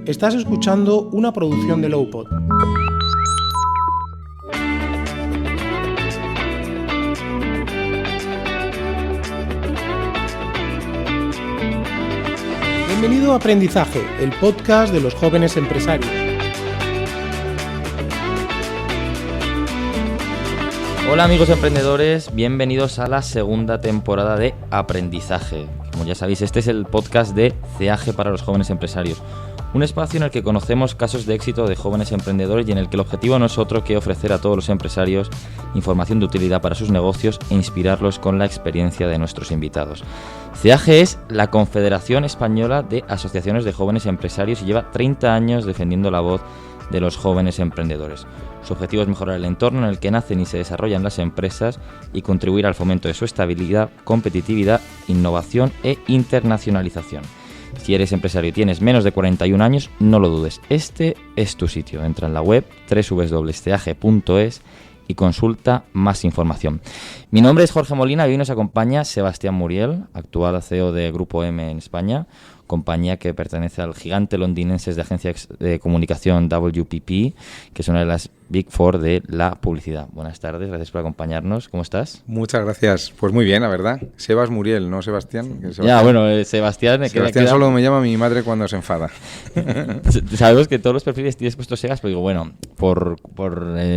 Estás escuchando una producción de Lowpod. Bienvenido a Aprendizaje, el podcast de los jóvenes empresarios. Hola amigos emprendedores, bienvenidos a la segunda temporada de Aprendizaje. Como ya sabéis, este es el podcast de CEAGE para los jóvenes empresarios. Un espacio en el que conocemos casos de éxito de jóvenes emprendedores y en el que el objetivo no es otro que ofrecer a todos los empresarios información de utilidad para sus negocios e inspirarlos con la experiencia de nuestros invitados. CEAGE es la Confederación Española de Asociaciones de Jóvenes Empresarios y lleva 30 años defendiendo la voz de los jóvenes emprendedores. Su objetivo es mejorar el entorno en el que nacen y se desarrollan las empresas y contribuir al fomento de su estabilidad, competitividad, innovación e internacionalización. Si eres empresario y tienes menos de 41 años, no lo dudes, este es tu sitio. Entra en la web www.ceage.es y consulta más información. Mi nombre es Jorge Molina y hoy nos acompaña Sebastián Muriel, actual CEO de Grupo M en España, compañía que pertenece al gigante londinense de agencia de comunicación WPP, que es una de las Big Four de la publicidad. Buenas tardes, gracias por acompañarnos. ¿Cómo estás? Muchas gracias. Pues muy bien, la verdad. Sebas Muriel, ¿no Sebastián? Sebastián. Ya, bueno, Sebastián... Sebastián solo me llama mi madre cuando se enfada. Sabemos que todos los perfiles tienes puestos Sebas, pero digo, bueno, por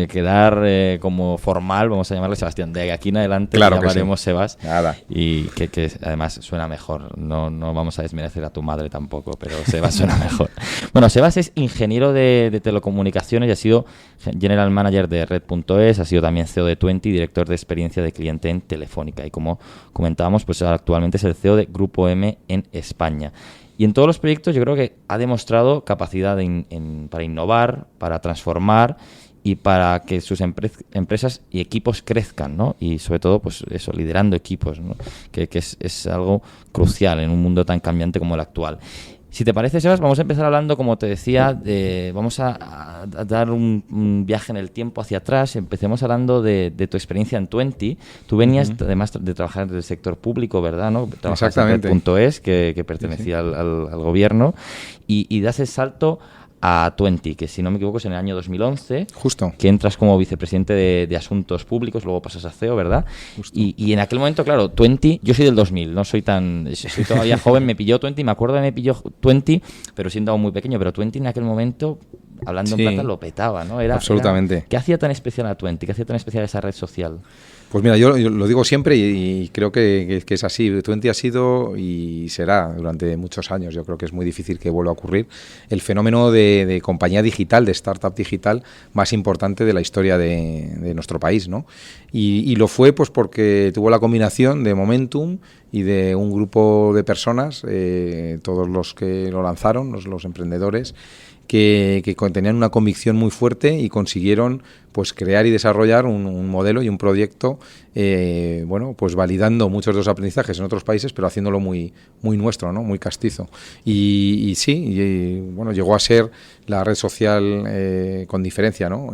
quedar como formal, vamos a llamarle Sebastián. De aquí en adelante claro llamaremos sí. Sebas. Nada. Y que además suena mejor. No vamos a desmerecer a tu madre tampoco, pero Sebas suena mejor. Bueno, Sebas es ingeniero de telecomunicaciones y ha sido General Manager de Red.es, ha sido también CEO de Twenty, director de experiencia de cliente en Telefónica. Y como comentábamos, pues actualmente es el CEO de Grupo M en España. Y en todos los proyectos yo creo que ha demostrado capacidad para innovar, para transformar y para que sus empresas y equipos crezcan, ¿no? Y sobre todo, pues eso, liderando equipos, ¿no? Que es algo crucial en un mundo tan cambiante como el actual. Si te parece, Sebas, vamos a empezar hablando, como te decía, vamos a dar un viaje en el tiempo hacia atrás. Empecemos hablando de tu experiencia en Twenty. Tú venías, además de trabajar en el sector público, ¿verdad? ¿No? Trabajaste en Red.es, que pertenecía sí. al gobierno, y das el salto a Twenty, que si no me equivoco es en el año 2011. Justo. Que entras como vicepresidente de Asuntos Públicos, luego pasas a CEO, ¿verdad? Justo. Y en aquel momento, claro, Twenty, yo soy del 2000, no soy soy todavía joven, me pilló Twenty, me acuerdo que me pilló Twenty, pero siendo aún muy pequeño, pero Twenty en aquel momento, hablando sí, en plata, lo petaba, ¿no? Absolutamente. ¿Qué hacía tan especial a Twenty? ¿Qué hacía tan especial esa red social? Pues mira, yo lo digo siempre y creo que es así. Twenty ha sido y será durante muchos años, yo creo que es muy difícil que vuelva a ocurrir, el fenómeno de compañía digital, de startup digital más importante de la historia de nuestro país, ¿no? Y lo fue pues porque tuvo la combinación de momentum y de un grupo de personas, todos los que lo lanzaron, los emprendedores, que tenían una convicción muy fuerte y consiguieron pues crear y desarrollar un modelo y un proyecto, pues validando muchos de los aprendizajes en otros países, pero haciéndolo muy nuestro, ¿no? Muy castizo. Y llegó a ser la red social con diferencia, ¿no?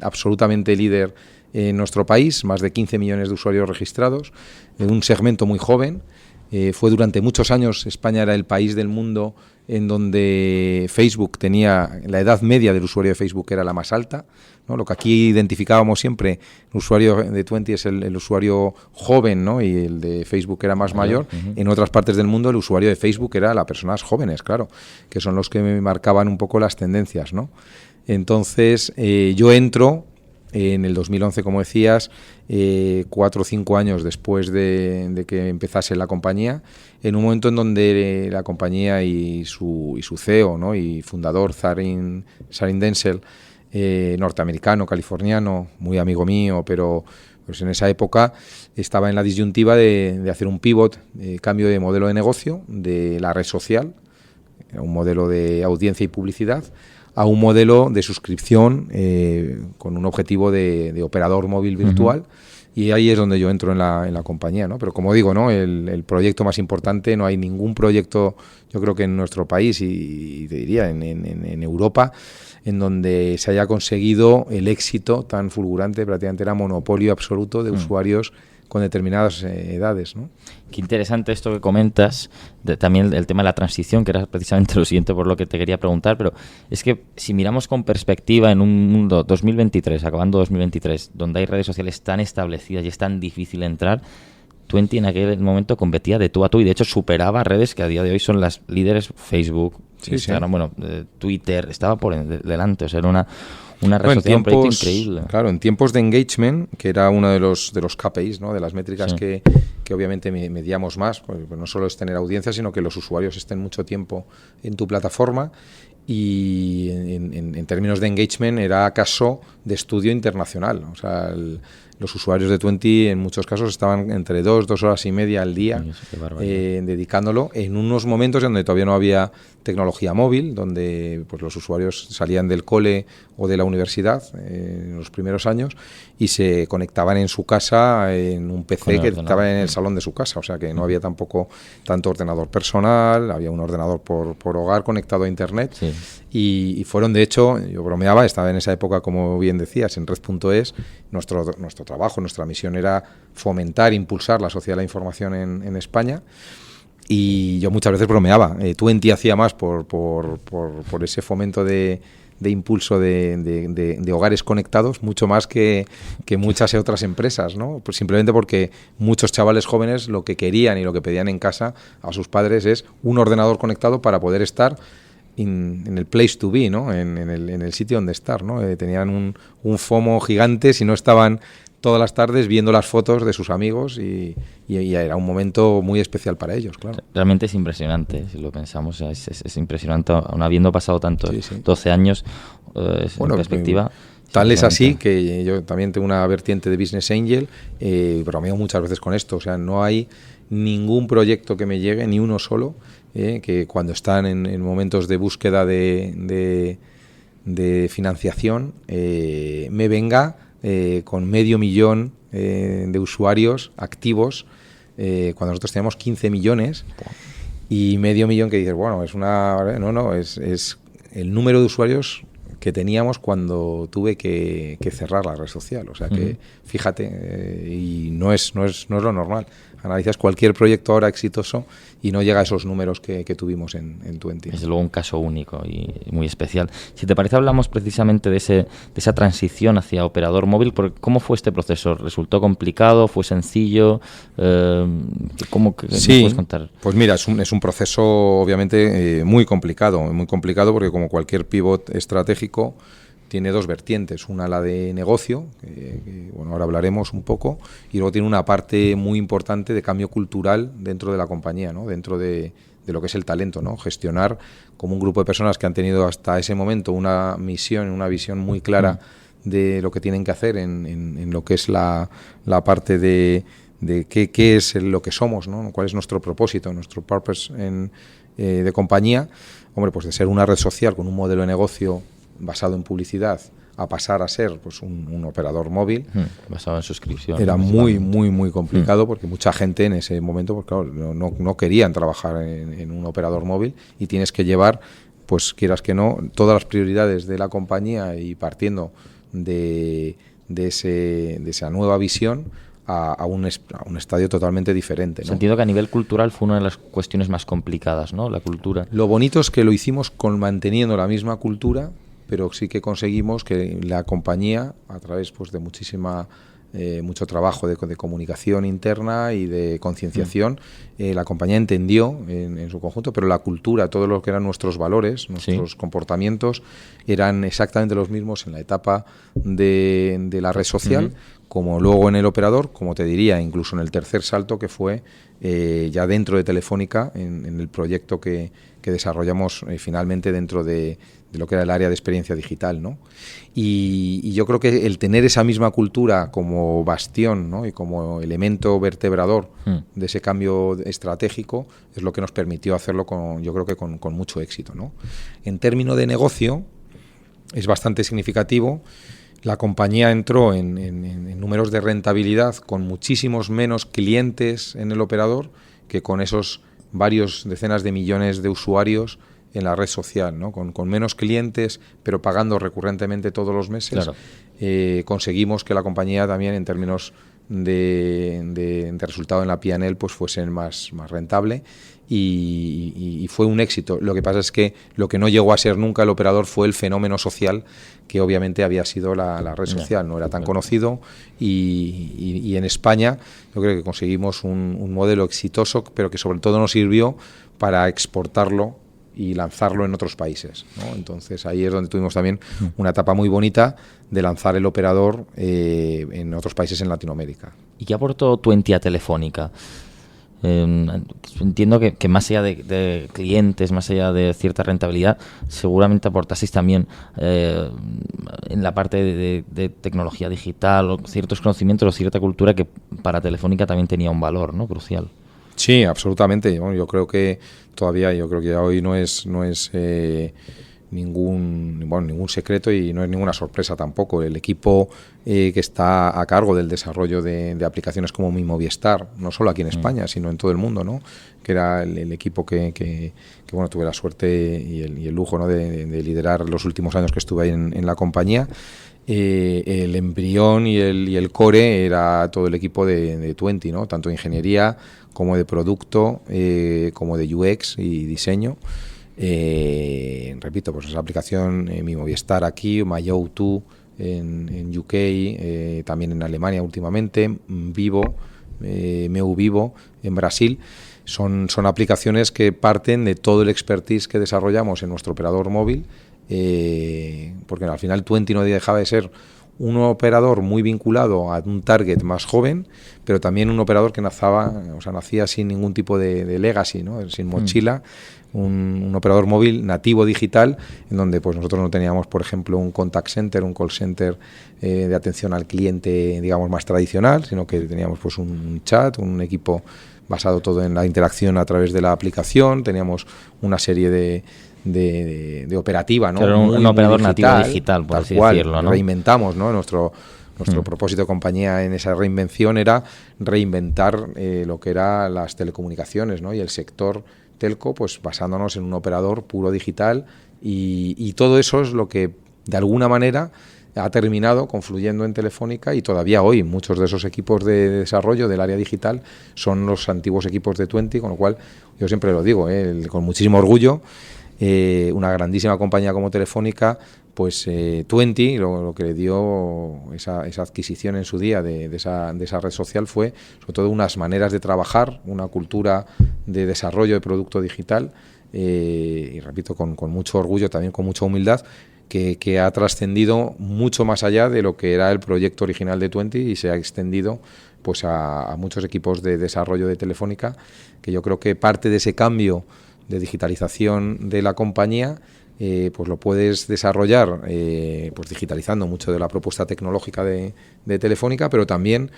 Absolutamente líder en nuestro país, más de 15 millones de usuarios registrados, un segmento muy joven. Fue durante muchos años, España era el país del mundo en donde Facebook tenía, la edad media del usuario de Facebook era la más alta, ¿no? Lo que aquí identificábamos siempre, el usuario de Twenty es el usuario joven, ¿no? Y el de Facebook era más mayor. Uh-huh. En otras partes del mundo el usuario de Facebook era las personas jóvenes, claro, que son los que marcaban un poco las tendencias, ¿no? Entonces yo entro en el 2011, como decías, 4 o 5 años después de que empezase la compañía, en un momento en donde la compañía y su CEO, ¿no? Y fundador, Sarin Denzel, norteamericano, californiano, muy amigo mío, pero pues en esa época estaba en la disyuntiva de hacer un pivot, cambio de modelo de negocio de la red social, un modelo de audiencia y publicidad, a un modelo de suscripción con un objetivo de operador móvil virtual. Uh-huh. Y ahí es donde yo entro en la compañía, ¿no? Pero como digo, ¿no? El proyecto más importante, no hay ningún proyecto, yo creo que en nuestro país y te diría en Europa, en donde se haya conseguido el éxito tan fulgurante, prácticamente era monopolio absoluto de usuarios determinadas edades, ¿no? Qué interesante esto que comentas, también el tema de la transición, que era precisamente lo siguiente por lo que te quería preguntar, pero es que si miramos con perspectiva en un mundo 2023, acabando 2023, donde hay redes sociales tan establecidas y es tan difícil entrar, Twenty en aquel momento competía de tú a tú y de hecho superaba redes que a día de hoy son las líderes, Facebook, Instagram, bueno, Twitter, estaba por delante, o sea, era una red social, un proyecto increíble. Claro, en tiempos de engagement, que era uno de los KPIs, ¿no? De las métricas que obviamente medíamos más, pues no solo es tener audiencia, sino que los usuarios estén mucho tiempo en tu plataforma. Y en términos de engagement era caso de estudio internacional. O sea, los usuarios de Twenty en muchos casos estaban entre 2 horas y media al día dedicándolo en unos momentos donde todavía no había tecnología móvil, donde pues los usuarios salían del cole o de la universidad en los primeros años y se conectaban en su casa en un PC que estaba en el salón de su casa. O sea que no había tampoco tanto ordenador personal, había un ordenador por hogar conectado a Internet. Sí. Y fueron, de hecho, yo bromeaba, estaba en esa época, como bien decías, en Red.es, nuestro trabajo, nuestra misión era fomentar, impulsar la sociedad de la información en España. Y yo muchas veces bromeaba. Twenty hacía más por ese fomento de impulso de hogares conectados, mucho más que muchas otras empresas, ¿no? Pues simplemente porque muchos chavales jóvenes lo que querían y lo que pedían en casa a sus padres es un ordenador conectado para poder estar en el place to be, ¿no? En el sitio donde estar, ¿no? Tenían un FOMO gigante si no estaban todas las tardes viendo las fotos de sus amigos y era un momento muy especial para ellos, claro. Realmente es impresionante, si lo pensamos, es impresionante, aún habiendo pasado tantos 12 años, en perspectiva. Tal es así que yo también tengo una vertiente de Business Angel, bromeo muchas veces con esto, o sea, no hay ningún proyecto que me llegue, ni uno solo, que cuando están en momentos de búsqueda de financiación me venga con 500.000 de usuarios activos, cuando nosotros teníamos 15 millones y 500.000 que dices, bueno, es el número de usuarios que teníamos cuando tuve que cerrar la red social. O sea que, fíjate, y no es lo normal. Analizas cualquier proyecto ahora exitoso y no llega a esos números que tuvimos en Twenty. Es luego un caso único y muy especial. Si te parece, hablamos precisamente de esa transición hacia operador móvil. ¿Cómo fue este proceso? ¿Resultó complicado? ¿Fue sencillo? ¿Cómo me puedes contar? Pues mira, es un proceso obviamente muy complicado porque como cualquier pivot estratégico tiene dos vertientes, una la de negocio, que bueno, ahora hablaremos un poco, y luego tiene una parte muy importante de cambio cultural dentro de la compañía, ¿no? Dentro de lo que es el talento, ¿no? Gestionar como un grupo de personas que han tenido hasta ese momento una misión, una visión muy clara de lo que tienen que hacer en lo que es la parte de qué es lo que somos, ¿no? Cuál es nuestro propósito, nuestro purpose de compañía. Hombre, pues de ser una red social con un modelo de negocio basado en publicidad a pasar a ser pues un operador móvil basado en suscripción. Era muy complicado porque mucha gente en ese momento pues claro, no querían trabajar en un operador móvil y tienes que llevar, pues quieras que no, todas las prioridades de la compañía y partiendo de esa nueva visión a un estadio totalmente diferente, ¿no? Sentido que a nivel cultural fue una de las cuestiones más complicadas, ¿no? La cultura. Lo bonito es que lo hicimos manteniendo la misma cultura, pero sí que conseguimos que la compañía, a través pues de mucho trabajo de comunicación interna y de concienciación, la compañía entendió en su conjunto, pero la cultura, todo lo que eran nuestros valores, nuestros comportamientos, eran exactamente los mismos en la etapa de la red social, como luego en el operador, como te diría, incluso en el tercer salto que fue ya dentro de Telefónica, en el proyecto que desarrollamos finalmente dentro de lo que era el área de experiencia digital, ¿no? Y yo creo que el tener esa misma cultura como bastión, ¿no? Y como elemento vertebrador de ese cambio estratégico es lo que nos permitió hacerlo yo creo que con mucho éxito, ¿no? En términos de negocio es bastante significativo. La compañía entró en números de rentabilidad con muchísimos menos clientes en el operador que con esos varios decenas de millones de usuarios en la red social, ¿no? Con menos clientes, pero pagando recurrentemente todos los meses, claro. Conseguimos que la compañía también en términos de resultado en la P&L pues fuesen más rentable y fue un éxito. Lo que pasa es que lo que no llegó a ser nunca el operador fue el fenómeno social que obviamente había sido la red social. No era tan conocido y en España yo creo que conseguimos un modelo exitoso, pero que sobre todo nos sirvió para exportarlo y lanzarlo en otros países, ¿no? Entonces ahí es donde tuvimos también una etapa muy bonita de lanzar el operador en otros países en Latinoamérica. ¿Y qué aportó Tuenti a Telefónica? Entiendo que más allá de clientes, más allá de cierta rentabilidad, seguramente aportasteis también en la parte de tecnología digital o ciertos conocimientos o cierta cultura que para Telefónica también tenía un valor, ¿no? Crucial. Sí, absolutamente. Bueno, yo creo que ya hoy no es ningún secreto y no es ninguna sorpresa tampoco. El equipo que está a cargo del desarrollo de aplicaciones como Mi Movistar, no solo aquí en España, sino en todo el mundo, ¿no? Que era el equipo que bueno, tuve la suerte y el lujo, ¿no? de liderar los últimos años que estuve ahí en la compañía. El embrión y el core era todo el equipo de Tuenti, ¿no? Tanto de ingeniería como de producto, como de UX y diseño. Repito, pues esa aplicación, Mi Movistar aquí, MyO2 en UK, también en Alemania últimamente, Vivo, Meu Vivo en Brasil. Son aplicaciones que parten de todo el expertise que desarrollamos en nuestro operador móvil, porque al final Tuenti no dejaba de ser un operador muy vinculado a un target más joven, pero también un operador que nacía sin ningún tipo de legacy, ¿no? Sin mochila, un operador móvil nativo digital, en donde pues nosotros no teníamos, por ejemplo, un contact center, un call center de atención al cliente, digamos, más tradicional, sino que teníamos pues un chat, un equipo basado todo en la interacción a través de la aplicación, teníamos una serie de operativa, ¿no? Era un operador nativo digital, por así decirlo, ¿no? Reinventamos, ¿no? Nuestro propósito de compañía en esa reinvención era reinventar lo que eran las telecomunicaciones, ¿no? Y el sector telco, pues basándonos en un operador puro digital y todo eso es lo que de alguna manera ha terminado confluyendo en Telefónica y todavía hoy muchos de esos equipos de desarrollo del área digital son los antiguos equipos de Tuenti, con lo cual yo siempre lo digo, con muchísimo orgullo. Una grandísima compañía como Telefónica, pues Tuenti, lo que le dio esa adquisición en su día de esa red social fue sobre todo unas maneras de trabajar, una cultura de desarrollo de producto digital y repito, con mucho orgullo, también con mucha humildad, que ha trascendido mucho más allá de lo que era el proyecto original de Tuenti y se ha extendido pues a muchos equipos de desarrollo de Telefónica, que yo creo que parte de ese cambio de digitalización de la compañía, pues lo puedes desarrollar pues digitalizando mucho de la propuesta tecnológica de Telefónica, pero también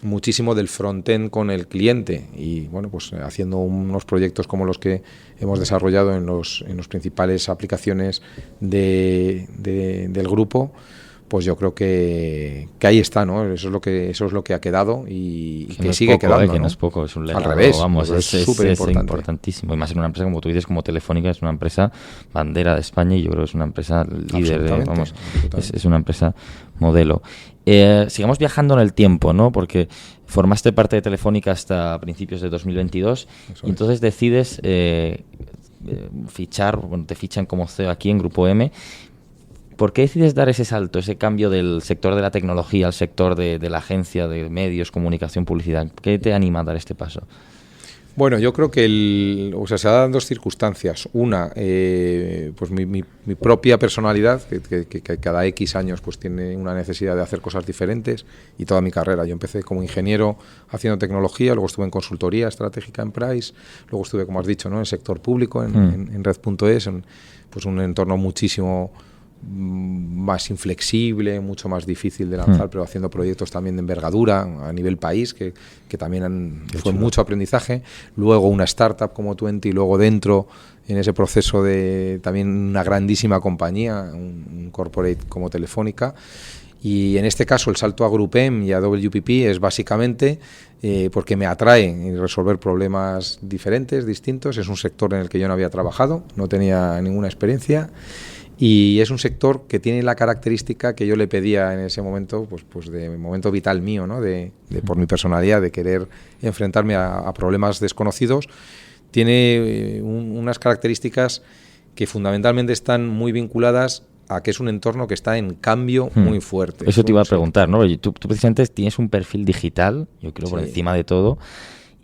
muchísimo del front-end con el cliente y bueno, pues haciendo unos proyectos como los que hemos desarrollado en los principales aplicaciones del grupo. Pues yo creo que ahí está, ¿no? Eso es lo que ha quedado y que no sigue poco, quedando, que ¿no? no es poco, es un legado, al revés, vamos, es súper importante. Importantísimo. Y más en una empresa, como tú dices, como Telefónica, es una empresa bandera de España y yo creo que es una empresa líder, es una empresa modelo. Sigamos viajando en el tiempo, ¿no? Porque formaste parte de Telefónica hasta principios de 2022 y entonces decides te fichan como CEO aquí en Grupo M. ¿Por qué decides dar ese salto, ese cambio del sector de la tecnología al sector de la agencia de medios, comunicación, publicidad? ¿Qué te anima a dar este paso? Bueno, yo creo que se dan dos circunstancias. Una, pues mi propia personalidad, que cada X años pues tiene una necesidad de hacer cosas diferentes, y toda mi carrera. Yo empecé como ingeniero haciendo tecnología, luego estuve en consultoría estratégica en Price, luego estuve, como has dicho, ¿no? En sector público, en Red.es, pues un entorno muchísimo más inflexible, mucho más difícil de lanzar, pero haciendo proyectos también de envergadura a nivel país, que también fue mucho aprendizaje. Luego una startup como Tuenti, y luego dentro, en ese proceso de también una grandísima compañía, un corporate como Telefónica. Y en este caso el salto a GroupM y a WPP es básicamente porque me atrae resolver problemas diferentes, distintos. Es un sector en el que yo no había trabajado, no tenía ninguna experiencia. Y es un sector que tiene la característica que yo le pedía en ese momento, pues de momento vital mío, ¿no? Por mi personalidad, de querer enfrentarme a problemas desconocidos. Tiene unas características que fundamentalmente están muy vinculadas a que es un entorno que está en cambio muy fuerte. Eso te iba a preguntar, ¿no? Tú precisamente tienes un perfil digital, yo creo, por encima de todo.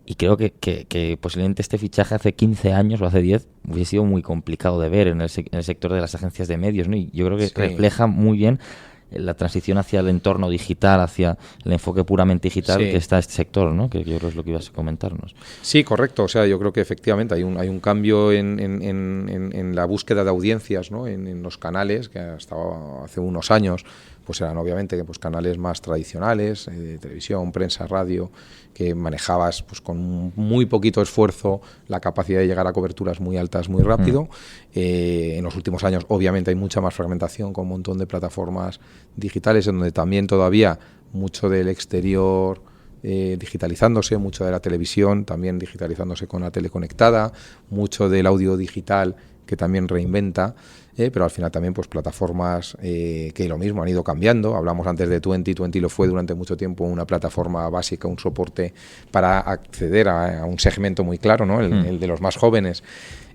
Y creo que posiblemente este fichaje hace 15 años o hace 10 hubiese sido muy complicado de ver en el sector de las agencias de medios, ¿no? Y yo creo que refleja muy bien la transición hacia el entorno digital, hacia el enfoque puramente digital que está este sector, ¿no? Que yo creo que es lo que ibas a comentarnos. Sí, correcto. O sea, yo creo que efectivamente hay un cambio en la búsqueda de audiencias, ¿no? En los canales, que hasta hace unos años pues eran obviamente pues canales más tradicionales, de televisión, prensa, radio, que manejabas pues con muy poquito esfuerzo la capacidad de llegar a coberturas muy altas muy rápido. En los últimos años obviamente hay mucha más fragmentación con un montón de plataformas digitales en donde también todavía mucho del exterior digitalizándose, mucho de la televisión también digitalizándose con la tele conectada, mucho del audio digital que también reinventa, pero al final también pues plataformas que lo mismo han ido cambiando. Hablamos antes de Twenty lo fue durante mucho tiempo una plataforma básica, un soporte para acceder a un segmento muy claro, ¿no? El de los más jóvenes,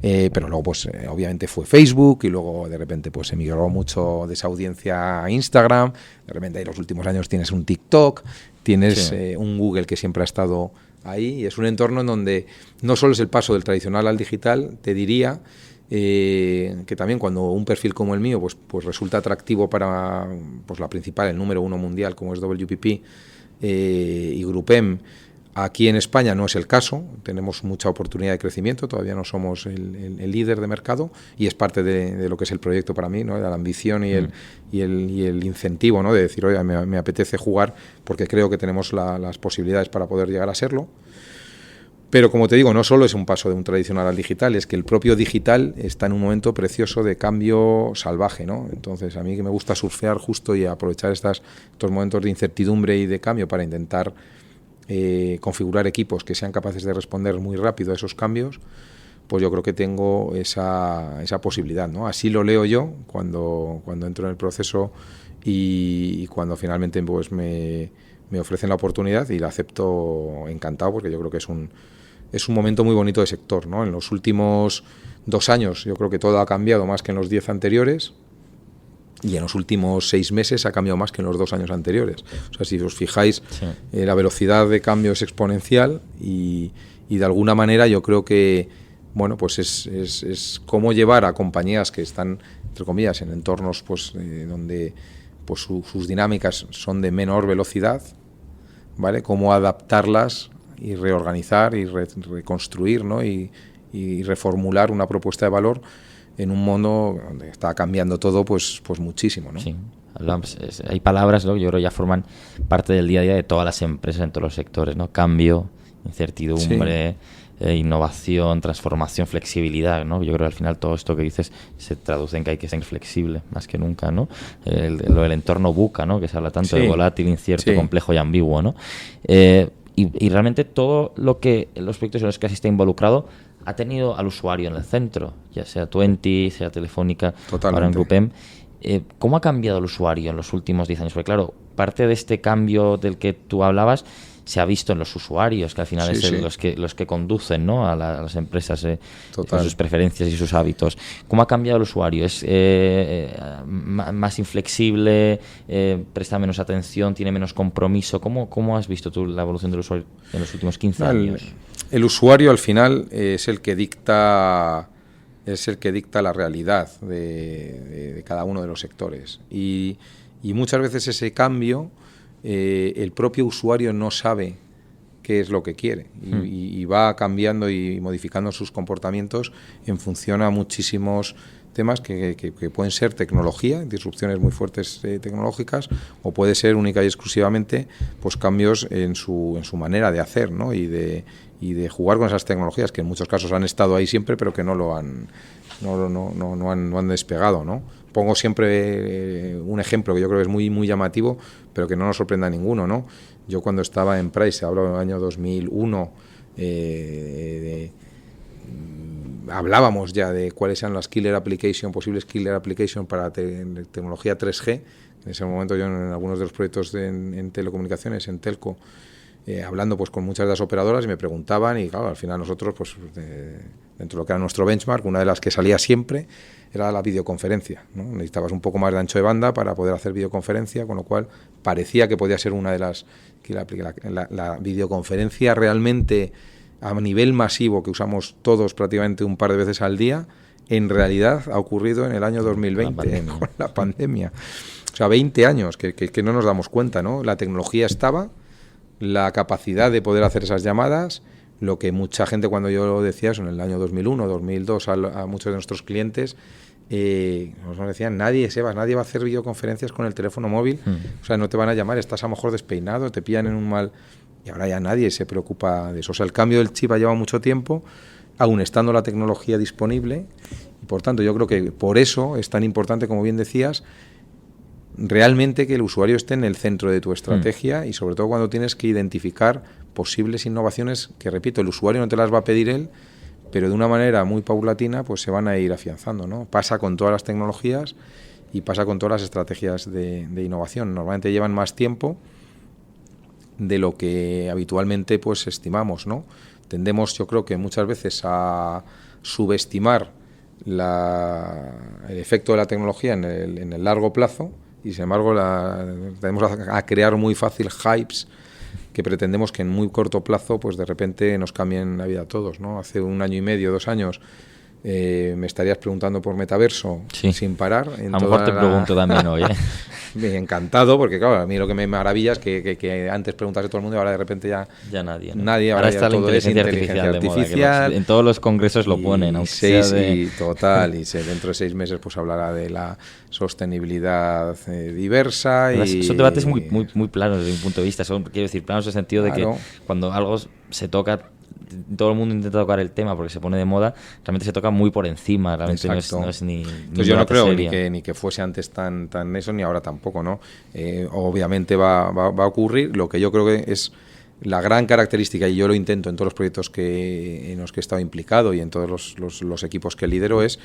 pero luego pues obviamente fue Facebook y luego de repente pues emigró mucho de esa audiencia a Instagram, de repente en los últimos años tienes un TikTok, tienes un Google que siempre ha estado ahí, y es un entorno en donde no solo es el paso del tradicional al digital, te diría que también cuando un perfil como el mío pues resulta atractivo para pues la principal, el número uno mundial como es WPP y GroupM, aquí en España no es el caso, tenemos mucha oportunidad de crecimiento, todavía no somos el líder de mercado y es parte de lo que es el proyecto para mí, ¿no? De la ambición y el incentivo, ¿no? De decir, oye, me apetece jugar porque creo que tenemos las posibilidades para poder llegar a serlo. Pero como te digo, no solo es un paso de un tradicional al digital, es que el propio digital está en un momento precioso de cambio salvaje, ¿no? Entonces, a mí que me gusta surfear justo y aprovechar estos momentos de incertidumbre y de cambio para intentar configurar equipos que sean capaces de responder muy rápido a esos cambios, pues yo creo que tengo esa posibilidad, ¿no? Así lo leo yo cuando entro en el proceso y cuando finalmente pues me ofrecen la oportunidad y la acepto encantado, porque yo creo que es un momento muy bonito de sector, ¿no? En los últimos 2 años yo creo que todo ha cambiado más que en los 10 anteriores y en los últimos 6 meses ha cambiado más que en los 2 años anteriores. O sea, si os fijáis, la velocidad de cambio es exponencial y de alguna manera yo creo que bueno, pues es cómo llevar a compañías que están, entre comillas, en entornos pues donde pues sus dinámicas son de menor velocidad, ¿vale? Cómo adaptarlas y reorganizar y reconstruir, ¿no? Y reformular una propuesta de valor en un mundo donde está cambiando todo pues muchísimo, ¿no? Sí. Hay palabras, ¿no? Yo creo que ya forman parte del día a día de todas las empresas en todos los sectores, ¿no? Cambio, incertidumbre, innovación, transformación, flexibilidad, ¿no? Yo creo que al final todo esto que dices se traduce en que hay que ser flexible más que nunca, ¿no? Lo del entorno VUCA, ¿no? Que se habla tanto de volátil, incierto, complejo y ambiguo, ¿no? Y realmente todo los proyectos en los que así está involucrado ha tenido al usuario en el centro, ya sea Twenty, sea Telefónica, ahora en GroupM. ¿Cómo ha cambiado el usuario en los últimos 10 años? Porque claro, parte de este cambio del que tú hablabas se ha visto en los usuarios, que al final los que conducen, ¿no? a las empresas con sus preferencias y sus hábitos. ¿Cómo ha cambiado el usuario? ¿Es más inflexible? ¿Presta menos atención? ¿Tiene menos compromiso? ¿Cómo has visto tú la evolución del usuario en los últimos 15 años? El usuario al final es el que dicta la realidad de cada uno de los sectores y muchas veces ese cambio el propio usuario no sabe qué es lo que quiere y va cambiando y modificando sus comportamientos en función a muchísimos temas que pueden ser tecnología, disrupciones muy fuertes tecnológicas, o puede ser única y exclusivamente pues cambios en su manera de hacer, ¿no? y de jugar con esas tecnologías que en muchos casos han estado ahí siempre pero que no han despegado, ¿no? Pongo siempre un ejemplo que yo creo que es muy, muy llamativo, pero que no nos sorprenda a ninguno, ¿no? Yo cuando estaba en Price, hablo del año 2001, hablábamos ya de cuáles eran las posibles killer application para tecnología 3G. En ese momento yo en algunos de los proyectos en telecomunicaciones, en Telco, hablando pues con muchas de las operadoras y me preguntaban y claro, al final nosotros pues dentro de lo que era nuestro benchmark, una de las que salía siempre era la videoconferencia, ¿no? Necesitabas un poco más de ancho de banda para poder hacer videoconferencia, con lo cual parecía que podía ser una de las que la videoconferencia realmente a nivel masivo que usamos todos prácticamente un par de veces al día, en realidad ha ocurrido en el año 2020 con la pandemia. O sea, 20 años que no nos damos cuenta, ¿no? La tecnología estaba, la capacidad de poder hacer esas llamadas, lo que mucha gente, cuando yo lo decía eso en el año 2001, 2002, a muchos de nuestros clientes, nos decían, nadie va a hacer videoconferencias con el teléfono móvil, o sea, no te van a llamar, estás a lo mejor despeinado, te pillan en un mal... Y ahora ya nadie se preocupa de eso. O sea, el cambio del chip ha llevado mucho tiempo, aún estando la tecnología disponible, y por tanto yo creo que por eso es tan importante, como bien decías, realmente que el usuario esté en el centro de tu estrategia y sobre todo cuando tienes que identificar posibles innovaciones que, repito, el usuario no te las va a pedir él, pero de una manera muy paulatina pues se van a ir afianzando, ¿no? Pasa con todas las tecnologías y pasa con todas las estrategias de innovación. Normalmente llevan más tiempo de lo que habitualmente pues estimamos, ¿no? Tendemos, yo creo que muchas veces a subestimar el efecto de la tecnología en el largo plazo y sin embargo tendemos a crear muy fácil hypes que pretendemos que en muy corto plazo pues de repente nos cambien la vida a todos, ¿no? Hace 1 año y medio, 2 años me estarías preguntando por metaverso sin parar. A lo mejor te pregunto también hoy, ¿eh? Encantado, porque claro, a mí lo que me maravilla es que antes preguntase todo el mundo y ahora de repente ya nadie, ¿no? Nadie, ahora está la inteligencia artificial. En todos los congresos lo ponen, aunque total, y dentro de 6 meses pues hablará de la sostenibilidad diversa. Son debates muy planos desde mi punto de vista. Quiero decir, planos en el sentido de que cuando algo se toca, todo el mundo intenta tocar el tema porque se pone de moda, realmente se toca muy por encima, realmente no es ni entonces yo no creo ni que fuese antes tan eso, ni ahora tampoco, ¿no? Obviamente va a ocurrir. Lo que yo creo que es la gran característica, y yo lo intento en todos los proyectos en los que he estado implicado y en todos los equipos que lidero, es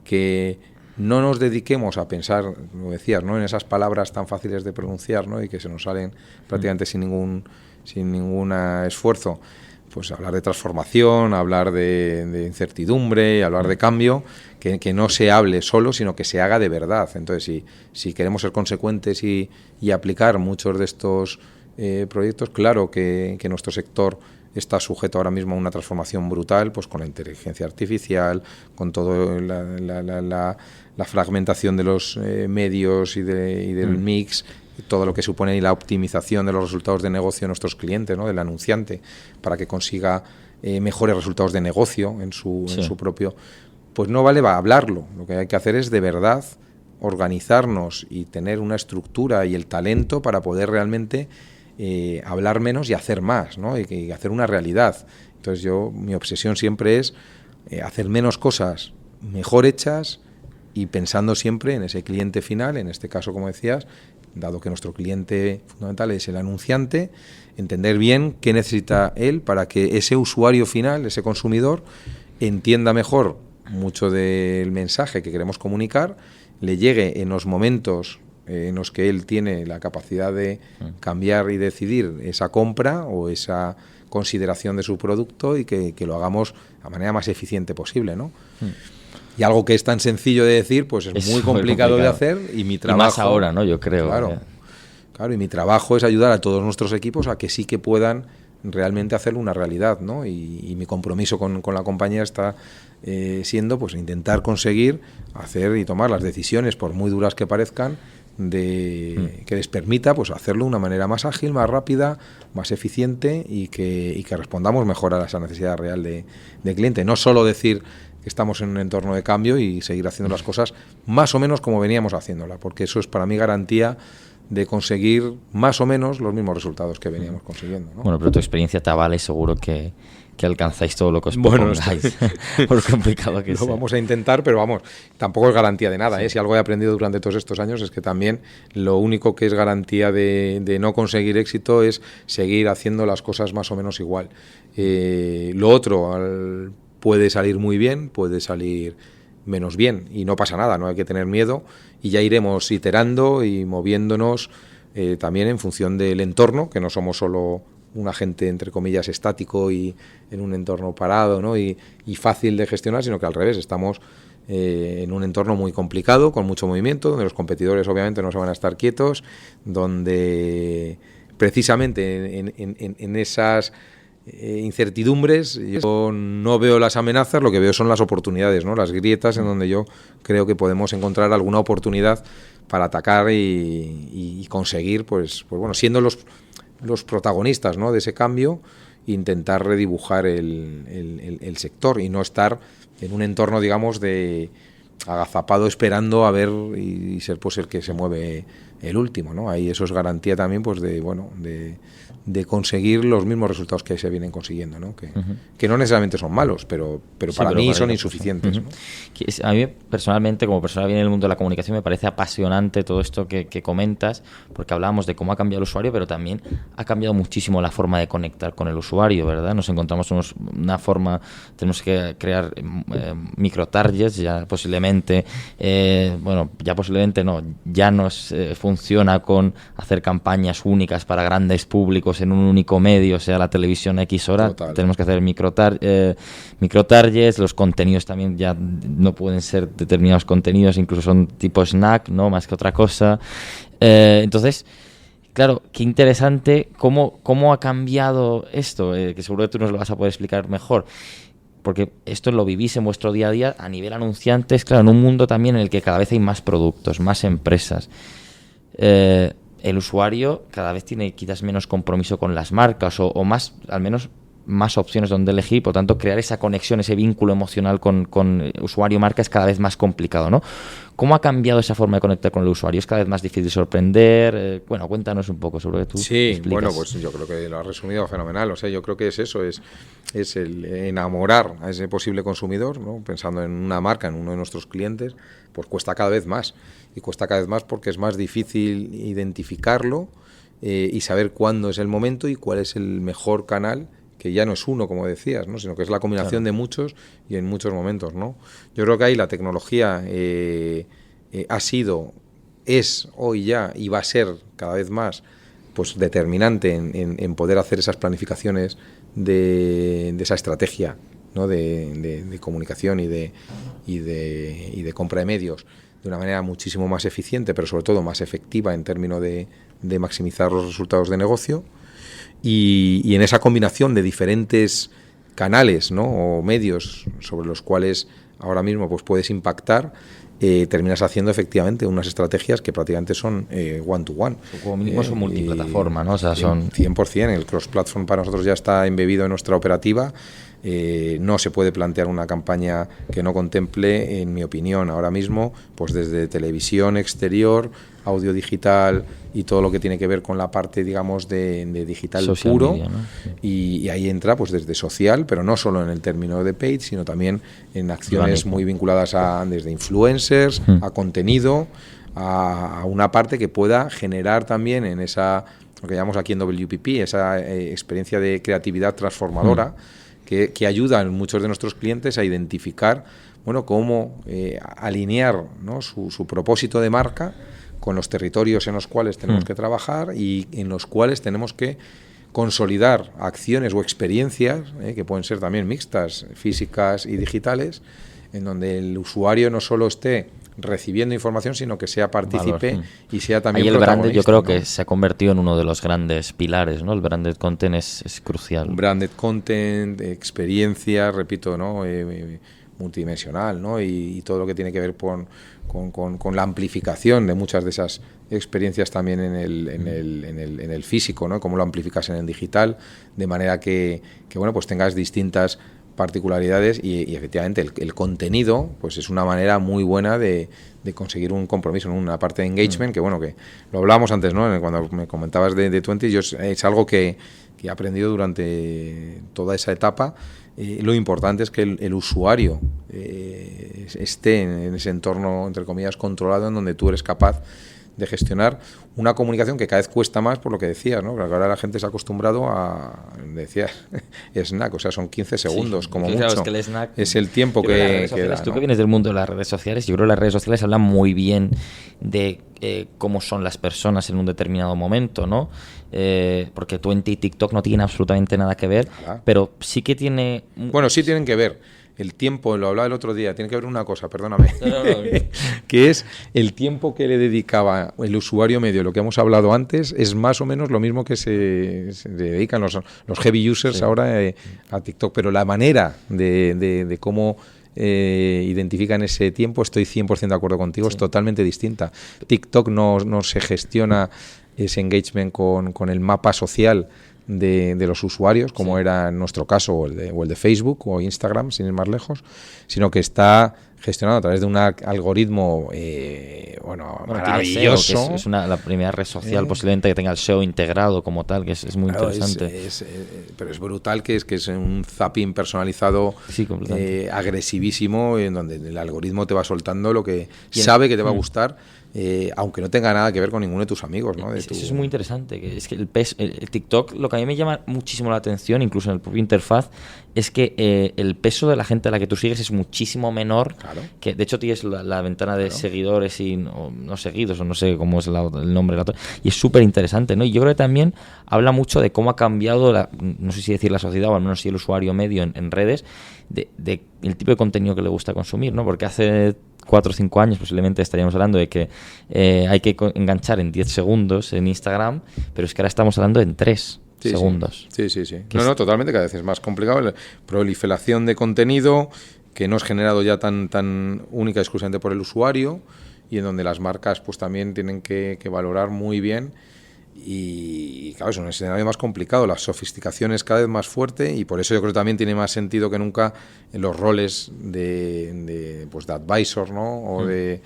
que no nos dediquemos a pensar, como decías, ¿no? En esas palabras tan fáciles de pronunciar, ¿no? Y que se nos salen prácticamente sin ningún esfuerzo. Pues hablar de transformación, hablar de incertidumbre, hablar de cambio, que no se hable solo, sino que se haga de verdad. Entonces, si queremos ser consecuentes y aplicar muchos de estos proyectos, claro que nuestro sector está sujeto ahora mismo a una transformación brutal, pues con la inteligencia artificial, con toda la fragmentación de los medios y del mix, todo lo que supone la optimización de los resultados de negocio de nuestros clientes, ¿no? Del anunciante, para que consiga mejores resultados de negocio en su propio... Pues no vale hablarlo, lo que hay que hacer es de verdad organizarnos y tener una estructura y el talento para poder realmente hablar menos y hacer más, ¿no? Y hacer una realidad. Entonces mi obsesión siempre es hacer menos cosas mejor hechas y pensando siempre en ese cliente final, en este caso, como decías, dado que nuestro cliente fundamental es el anunciante, entender bien qué necesita él para que ese usuario final, ese consumidor, entienda mejor mucho del mensaje que queremos comunicar, le llegue en los momentos en los que él tiene la capacidad de cambiar y decidir esa compra o esa consideración de su producto y que lo hagamos de la manera más eficiente posible, ¿no? Y algo que es tan sencillo de decir, pues es muy complicado de hacer, y mi trabajo... Y más ahora, ¿no? Yo creo. Claro, y mi trabajo es ayudar a todos nuestros equipos a que sí que puedan realmente hacerlo una realidad, ¿no? Y mi compromiso con la compañía está siendo pues intentar conseguir hacer y tomar las decisiones, por muy duras que parezcan, que les permita pues hacerlo de una manera más ágil, más rápida, más eficiente y que respondamos mejor a esa necesidad real de cliente. No solo decir que estamos en un entorno de cambio y seguir haciendo las cosas más o menos como veníamos haciéndola, porque eso es para mí garantía de conseguir más o menos los mismos resultados que veníamos consiguiendo, ¿no? Bueno, pero tu experiencia te avala y seguro que alcanzáis todo lo que os propongáis, por complicado que sea. Lo vamos a intentar, pero vamos, tampoco es garantía de nada, ¿eh? Si algo he aprendido durante todos estos años es que también lo único que es garantía de no conseguir éxito es seguir haciendo las cosas más o menos igual. Lo otro, puede salir muy bien, puede salir menos bien, y no pasa nada, no hay que tener miedo, y ya iremos iterando y moviéndonos también en función del entorno, que no somos solo un agente, entre comillas, estático y en un entorno parado, ¿no? y fácil de gestionar, sino que al revés, estamos en un entorno muy complicado, con mucho movimiento, donde los competidores obviamente no se van a estar quietos, donde precisamente en esas incertidumbres yo no veo las amenazas, lo que veo son las oportunidades, ¿no? Las grietas en donde yo creo que podemos encontrar alguna oportunidad para atacar y conseguir, pues bueno, siendo los protagonistas, ¿no?, de ese cambio, intentar redibujar el sector y no estar en un entorno, digamos, de agazapado esperando a ver y ser pues el que se mueve el último, ¿no? Ahí eso es garantía también, pues de conseguir los mismos resultados que se vienen consiguiendo, ¿no? Que no necesariamente son malos, pero sí, para mí son insuficientes, ¿no? A mí personalmente, como persona que viene del mundo de la comunicación, me parece apasionante todo esto que comentas, porque hablábamos de cómo ha cambiado el usuario, pero también ha cambiado muchísimo la forma de conectar con el usuario, ¿verdad? Nos encontramos una forma, tenemos que crear micro-targets, ya posiblemente, ya posiblemente no, ya nos funciona con hacer campañas únicas para grandes públicos en un único medio, sea la televisión X hora. Total. Tenemos que hacer micro-targets, los contenidos también ya no pueden ser determinados contenidos, incluso son tipo snack, ¿no?, más que otra cosa. Entonces, claro, qué interesante cómo ha cambiado esto, que seguro que tú nos lo vas a poder explicar mejor, porque esto lo vivís en vuestro día a día a nivel anunciantes, claro, en un mundo también en el que cada vez hay más productos, más empresas. El usuario cada vez tiene quizás menos compromiso con las marcas o más, al menos más opciones donde elegir, por tanto crear esa conexión, ese vínculo emocional con usuario-marca es cada vez más complicado, ¿no? ¿Cómo ha cambiado esa forma de conectar con el usuario? ¿Es cada vez más difícil sorprender? Bueno, cuéntanos un poco sobre tú. Sí, explicas. Bueno, pues yo creo que lo has resumido fenomenal. O sea, yo creo que es eso, es el enamorar a ese posible consumidor, ¿no? Pensando en una marca, en uno de nuestros clientes, pues cuesta cada vez más. Y cuesta cada vez más porque es más difícil identificarlo y saber cuándo es el momento y cuál es el mejor canal, que ya no es uno, como decías, ¿no?, sino que es la combinación de muchos y en muchos momentos, ¿no? Yo creo que ahí la tecnología es hoy ya y va a ser cada vez más pues determinante en poder hacer esas planificaciones de esa estrategia, ¿no?, de comunicación y de compra de medios de una manera muchísimo más eficiente, pero sobre todo más efectiva en términos de maximizar los resultados de negocio. Y en esa combinación de diferentes canales, ¿no?, o medios sobre los cuales ahora mismo pues puedes impactar, terminas haciendo efectivamente unas estrategias que prácticamente son one-to-one. Como mínimo son multiplataforma, ¿no? O sea, son 100%. El cross-platform para nosotros ya está embebido en nuestra operativa. No se puede plantear una campaña que no contemple, en mi opinión, ahora mismo, pues desde televisión exterior, audio digital y todo lo que tiene que ver con la parte, digamos, de digital social puro, media, ¿no? Y ahí entra pues desde social, pero no solo en el término de paid, sino también en acciones muy vinculadas desde influencers, a contenido, a una parte que pueda generar también en esa, lo que llamamos aquí en WPP, esa experiencia de creatividad transformadora, que ayuda a muchos de nuestros clientes a identificar, bueno, cómo alinear, ¿no?, su propósito de marca con los territorios en los cuales tenemos que trabajar y en los cuales tenemos que consolidar acciones o experiencias, que pueden ser también mixtas, físicas y digitales, en donde el usuario no solo esté recibiendo información, sino que sea partícipe y sea también ahí el branded, yo creo, ¿no?, que se ha convertido en uno de los grandes pilares, ¿no? El branded content es crucial. Branded content, experiencia, repito, ¿no?, multidimensional, ¿no?, y todo lo que tiene que ver con la amplificación de muchas de esas experiencias también en el físico, ¿no?, cómo lo amplificas en el digital, de manera que bueno, pues tengas distintas particularidades y efectivamente el contenido pues es una manera muy buena de conseguir un compromiso, ¿no?, una parte de engagement que bueno, que lo hablábamos antes, ¿no?, cuando me comentabas de 20, yo es algo que he aprendido durante toda esa etapa. Lo importante es que el usuario esté en ese entorno, entre comillas, controlado, en donde tú eres capaz de gestionar una comunicación que cada vez cuesta más, por lo que decías, ¿no? Porque ahora la gente se ha acostumbrado a, decías, snack, o sea, son 15 segundos como claro, mucho. Es que el snack, es el tiempo que da, tú ¿no? que vienes del mundo de las redes sociales, yo creo que las redes sociales hablan muy bien de cómo son las personas en un determinado momento, ¿no? Porque Twenty y TikTok no tienen absolutamente nada que ver, pero sí que tiene... Bueno, sí tienen que ver. El tiempo, lo hablaba el otro día, tiene que ver una cosa, perdóname, No. que es el tiempo que le dedicaba el usuario medio, lo que hemos hablado antes, es más o menos lo mismo que se dedican los heavy users ahora a TikTok, pero la manera de cómo identifican ese tiempo, estoy 100% de acuerdo contigo, es totalmente distinta. TikTok no se gestiona ese engagement con el mapa social de los usuarios, como era en nuestro caso, o el de Facebook o Instagram, sin ir más lejos, sino que está gestionado a través de un algoritmo maravilloso. SEO, que es la primera red social posiblemente que tenga el SEO integrado como tal, que es muy interesante. Pero es brutal que es un zapping personalizado, agresivísimo, en donde el algoritmo te va soltando lo que sabe que te va a gustar, aunque no tenga nada que ver con ninguno de tus amigos, ¿no? Eso es muy interesante, que es que el TikTok, lo que a mí me llama muchísimo la atención, incluso en el propio interfaz, es que el peso de la gente a la que tú sigues es muchísimo menor, que de hecho tienes la ventana de seguidores y no seguidos, o no sé cómo es el nombre, y es súper interesante, ¿no? Y yo creo que también habla mucho de cómo ha cambiado, no sé si decir la sociedad, o al menos si el usuario medio en redes, de el tipo de contenido que le gusta consumir, ¿no? Porque hace 4 o 5 años posiblemente estaríamos hablando de que hay que enganchar en 10 segundos en Instagram, pero es que ahora estamos hablando en 3 segundos. Sí. No, totalmente, cada vez es más complicado. La proliferación de contenido que no es generado ya tan única y exclusivamente por el usuario, y en donde las marcas pues también tienen que valorar muy bien. Y claro, es un escenario más complicado, la sofisticación es cada vez más fuerte, y por eso yo creo que también tiene más sentido que nunca en los roles de advisor, ¿no? O de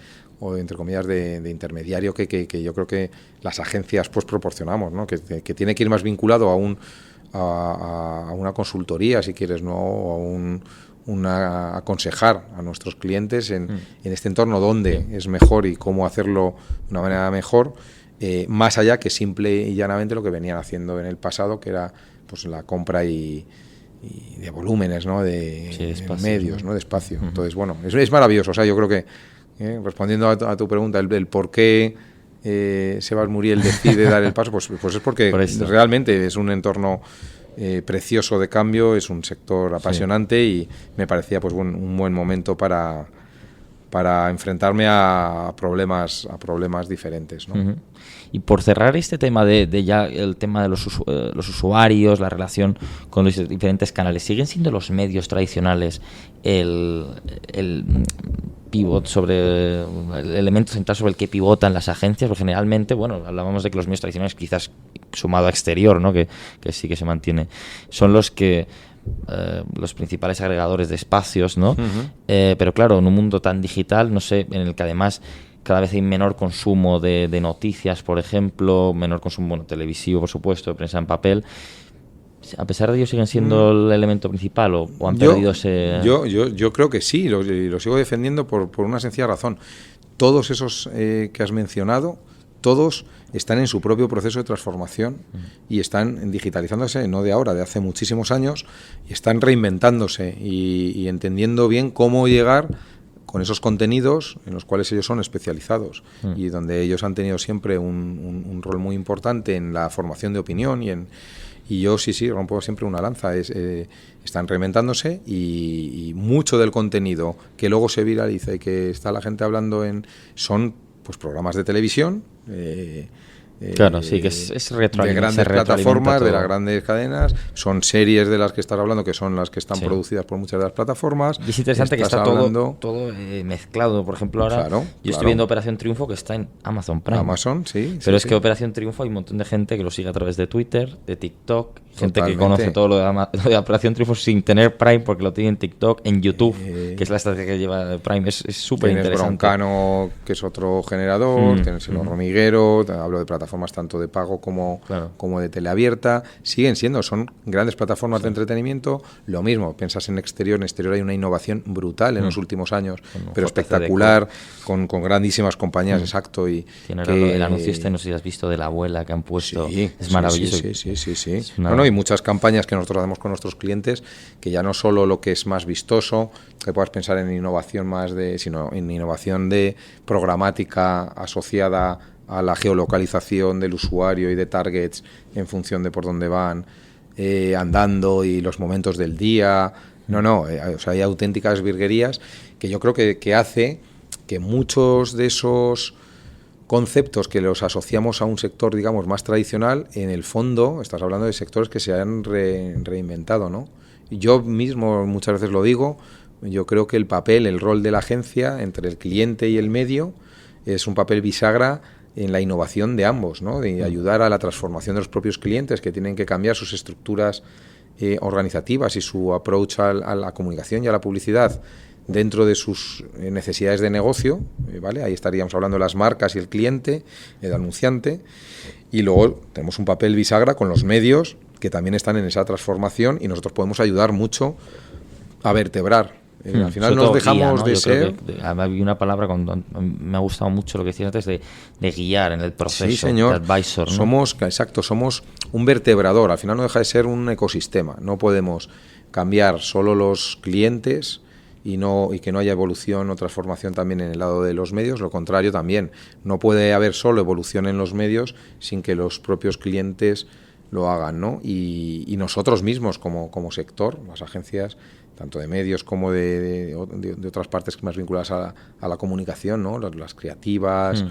entre comillas de intermediario que yo creo que las agencias pues proporcionamos, ¿no? Que tiene que ir más vinculado a una consultoría, si quieres, ¿no? O a aconsejar a nuestros clientes en este entorno donde es mejor y cómo hacerlo de una manera mejor. Más allá que simple y llanamente lo que venían haciendo en el pasado, que era pues la compra y de volúmenes, ¿no? De espacios, medios, ¿no? De espacio. Entonces, bueno, es maravilloso. O sea, yo creo que, respondiendo a tu pregunta, el por qué Sebas Muriel decide dar el paso, pues es porque realmente es un entorno precioso de cambio, es un sector apasionante, y me parecía pues un buen momento para enfrentarme a problemas diferentes, ¿no? Y por cerrar este tema de ya el tema de los usuarios, la relación con los diferentes canales, ¿siguen siendo los medios tradicionales el pivot sobre el elemento central sobre el que pivotan las agencias? Porque generalmente, bueno, hablábamos de que los medios tradicionales, quizás sumado a exterior, ¿no? que sí que se mantiene, son los que los principales agregadores de espacios, ¿no? Pero claro, en un mundo tan digital, no sé, en el que además cada vez hay menor consumo de noticias, por ejemplo, menor consumo televisivo, por supuesto, de prensa en papel, a pesar de ello, ¿siguen siendo el elemento principal o han perdido ese...? Yo creo que sí, lo sigo defendiendo por una sencilla razón. Todos esos que has mencionado, todos están en su propio proceso de transformación y están digitalizándose, no de ahora, de hace muchísimos años, y están reinventándose y entendiendo bien cómo llegar con esos contenidos en los cuales ellos son especializados y donde ellos han tenido siempre un rol muy importante en la formación de opinión y yo sí rompo siempre una lanza. Están reinventándose y mucho del contenido que luego se viraliza y que está la gente hablando son pues programas de televisión, claro, sí, que es de grandes plataformas, de las grandes cadenas, son series de las que estás hablando, que son las que están producidas por muchas de las plataformas. Y es interesante que está todo mezclado. Por ejemplo, ahora yo estoy viendo Operación Triunfo, que está en Amazon Prime. Amazon, sí. Pero es que Operación Triunfo hay un montón de gente que lo sigue a través de Twitter, de TikTok, gente que conoce todo lo de Operación Triunfo sin tener Prime, porque lo tiene en TikTok, en YouTube, que es la estrategia que lleva Prime. Es súper interesante. Tienes Broncano, que es otro generador, tienes el hormiguero, hablo de plataformas plataformas tanto de pago como Claro. de teleabierta, son grandes plataformas de entretenimiento. Lo mismo, piensas en Exterior hay una innovación brutal en los últimos años, Bueno, pero JCDecaux. espectacular, con grandísimas compañías, exacto. Y Tiene que- el anuncio no sé si has visto, de la abuela que han puesto. Sí, Es maravilloso. Sí. Es una- No, y muchas campañas que nosotros hacemos con nuestros clientes, que ya no solo lo que es más vistoso, que puedas pensar en innovación sino en innovación de programática asociada a la geolocalización del usuario y de targets en función de por dónde van andando y los momentos del día. O sea, hay auténticas virguerías que yo creo que hace que muchos de esos conceptos que los asociamos a un sector, digamos, más tradicional, en el fondo estás hablando de sectores que se han reinventado, ¿no? Y yo mismo muchas veces lo digo, yo creo que el rol de la agencia entre el cliente y el medio es un papel bisagra en la innovación de ambos, ¿no? De ayudar a la transformación de los propios clientes, que tienen que cambiar sus estructuras organizativas y su approach a la comunicación y a la publicidad dentro de sus necesidades de negocio, ¿vale? Ahí estaríamos hablando de las marcas y el cliente, el anunciante, y luego tenemos un papel bisagra con los medios que también están en esa transformación y nosotros podemos ayudar mucho a vertebrar. Al final nos dejamos de ser... Había una palabra, me ha gustado mucho lo que decías antes, de guiar en el proceso, Sí, señor. de advisor, ¿no? Somos un vertebrador. Al final no deja de ser un ecosistema. No podemos cambiar solo los clientes y que no haya evolución o transformación también en el lado de los medios. Lo contrario también. No puede haber solo evolución en los medios sin que los propios clientes lo hagan, ¿no? Y nosotros mismos como sector, las agencias tanto de medios como de otras partes más vinculadas a la comunicación, ¿no? Las creativas,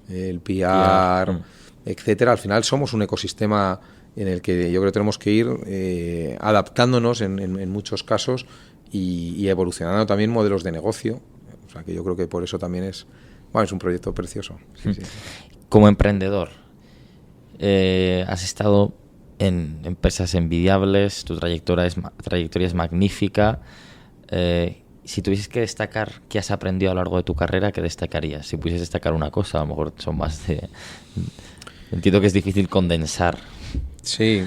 el PR, etcétera. Al final somos un ecosistema en el que yo creo que tenemos que ir adaptándonos en muchos casos y evolucionando también modelos de negocio. O sea que yo creo que por eso también es un proyecto precioso. Sí. Como emprendedor, has estado en empresas envidiables, tu trayectoria es magnífica. Si tuvieses que destacar qué has aprendido a lo largo de tu carrera, ¿qué destacarías? Si pudieses destacar una cosa, a lo mejor son más de... Entiendo que es difícil condensar. Sí.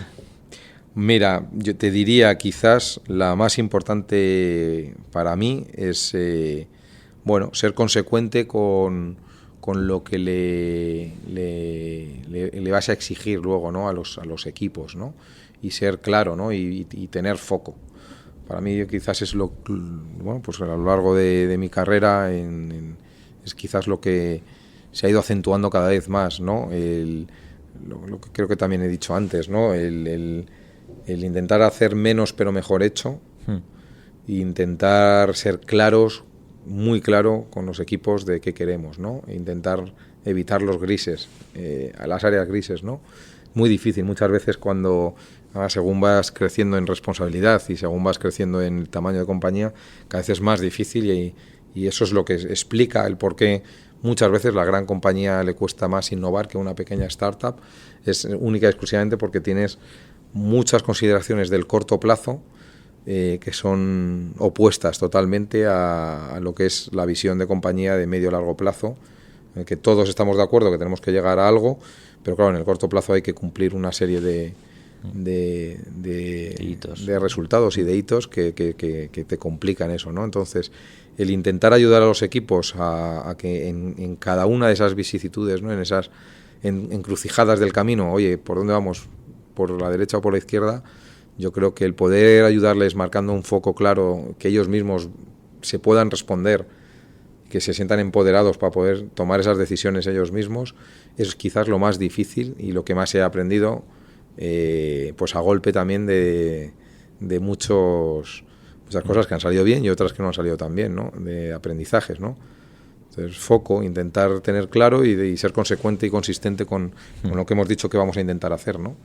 Mira, yo te diría quizás la más importante para mí es ser consecuente con lo que le vas a exigir luego, ¿no? a los equipos, ¿no? Y ser claro, ¿no? y tener foco. Para mí quizás es pues a lo largo de mi carrera es quizás lo que se ha ido acentuando cada vez más, ¿no? Lo que creo que también he dicho antes, ¿no? El intentar hacer menos pero mejor hecho, e intentar ser claros, muy claro con los equipos de qué queremos, ¿no? E intentar evitar los grises, las áreas grises, ¿no? Muy difícil muchas veces cuando según vas creciendo en responsabilidad y según vas creciendo en el tamaño de compañía, cada vez es más difícil y eso es lo que explica el por qué muchas veces la gran compañía le cuesta más innovar que una pequeña startup. Es única y exclusivamente porque tienes muchas consideraciones del corto plazo que son opuestas totalmente a lo que es la visión de compañía de medio largo plazo, en que todos estamos de acuerdo que tenemos que llegar a algo, pero claro, en el corto plazo hay que cumplir una serie de resultados y de hitos que te complican eso, ¿no? Entonces, el intentar ayudar a los equipos a que en cada una de esas vicisitudes, ¿no? En esas encrucijadas del camino, oye, ¿por dónde vamos? ¿Por la derecha o por la izquierda? Yo creo que el poder ayudarles marcando un foco claro, que ellos mismos se puedan responder, que se sientan empoderados para poder tomar esas decisiones ellos mismos, es quizás lo más difícil y lo que más he aprendido, pues a golpe también de muchas cosas que han salido bien y otras que no han salido tan bien, ¿no? De aprendizajes, ¿no? Entonces, foco, intentar tener claro y ser consecuente y consistente con lo que hemos dicho que vamos a intentar hacer, ¿no?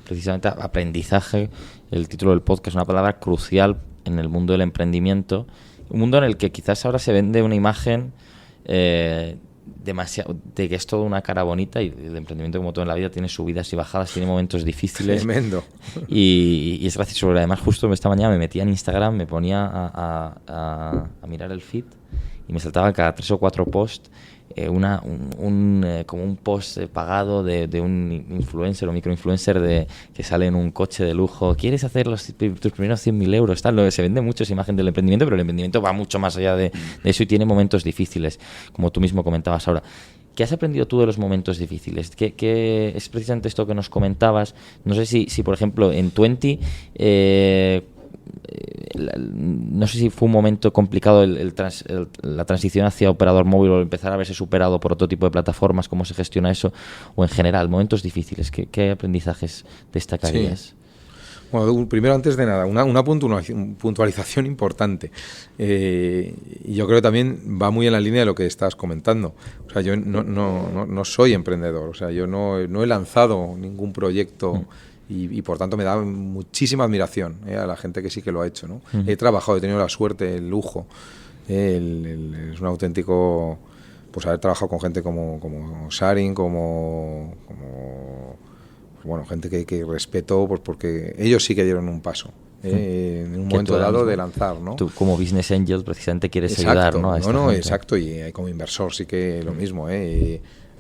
Precisamente aprendizaje, el título del podcast, es una palabra crucial en el mundo del emprendimiento, un mundo en el que quizás ahora se vende una imagen demasiado de que es todo una cara bonita, y el emprendimiento, como todo en la vida, tiene subidas y bajadas, tiene momentos difíciles. Tremendo. Y es gracioso, además justo esta mañana me metía en Instagram, me ponía a mirar el feed y me saltaban cada 3 o 4 posts como un post pagado de un influencer o microinfluencer que sale en un coche de lujo. ¿Quieres hacer tus primeros 100.000 euros? Tal, se vende mucho esa imagen del emprendimiento, pero el emprendimiento va mucho más allá de eso y tiene momentos difíciles, como tú mismo comentabas ahora. ¿Qué has aprendido tú de los momentos difíciles? ¿Qué es precisamente esto que nos comentabas? No sé si por ejemplo, en Tuenti, no sé si fue un momento complicado la transición hacia operador móvil o empezar a verse superado por otro tipo de plataformas, cómo se gestiona eso, o en general, momentos difíciles. ¿Qué aprendizajes destacarías? Sí. Bueno, primero, antes de nada, una puntualización importante. Y yo creo que también va muy en la línea de lo que estás comentando. O sea, yo no soy emprendedor. O sea, yo no he lanzado ningún proyecto y por tanto me da muchísima admiración a la gente que sí que lo ha hecho, ¿no? He trabajado, he tenido la suerte, el lujo. Es un auténtico... Pues haber trabajado con gente como Sharing, como bueno, gente que respeto, pues porque ellos sí que dieron un paso en un momento dado de lanzar, ¿no? Tú como Business Angel precisamente quieres ayudar, ¿no? Exacto, y como inversor sí que lo mismo,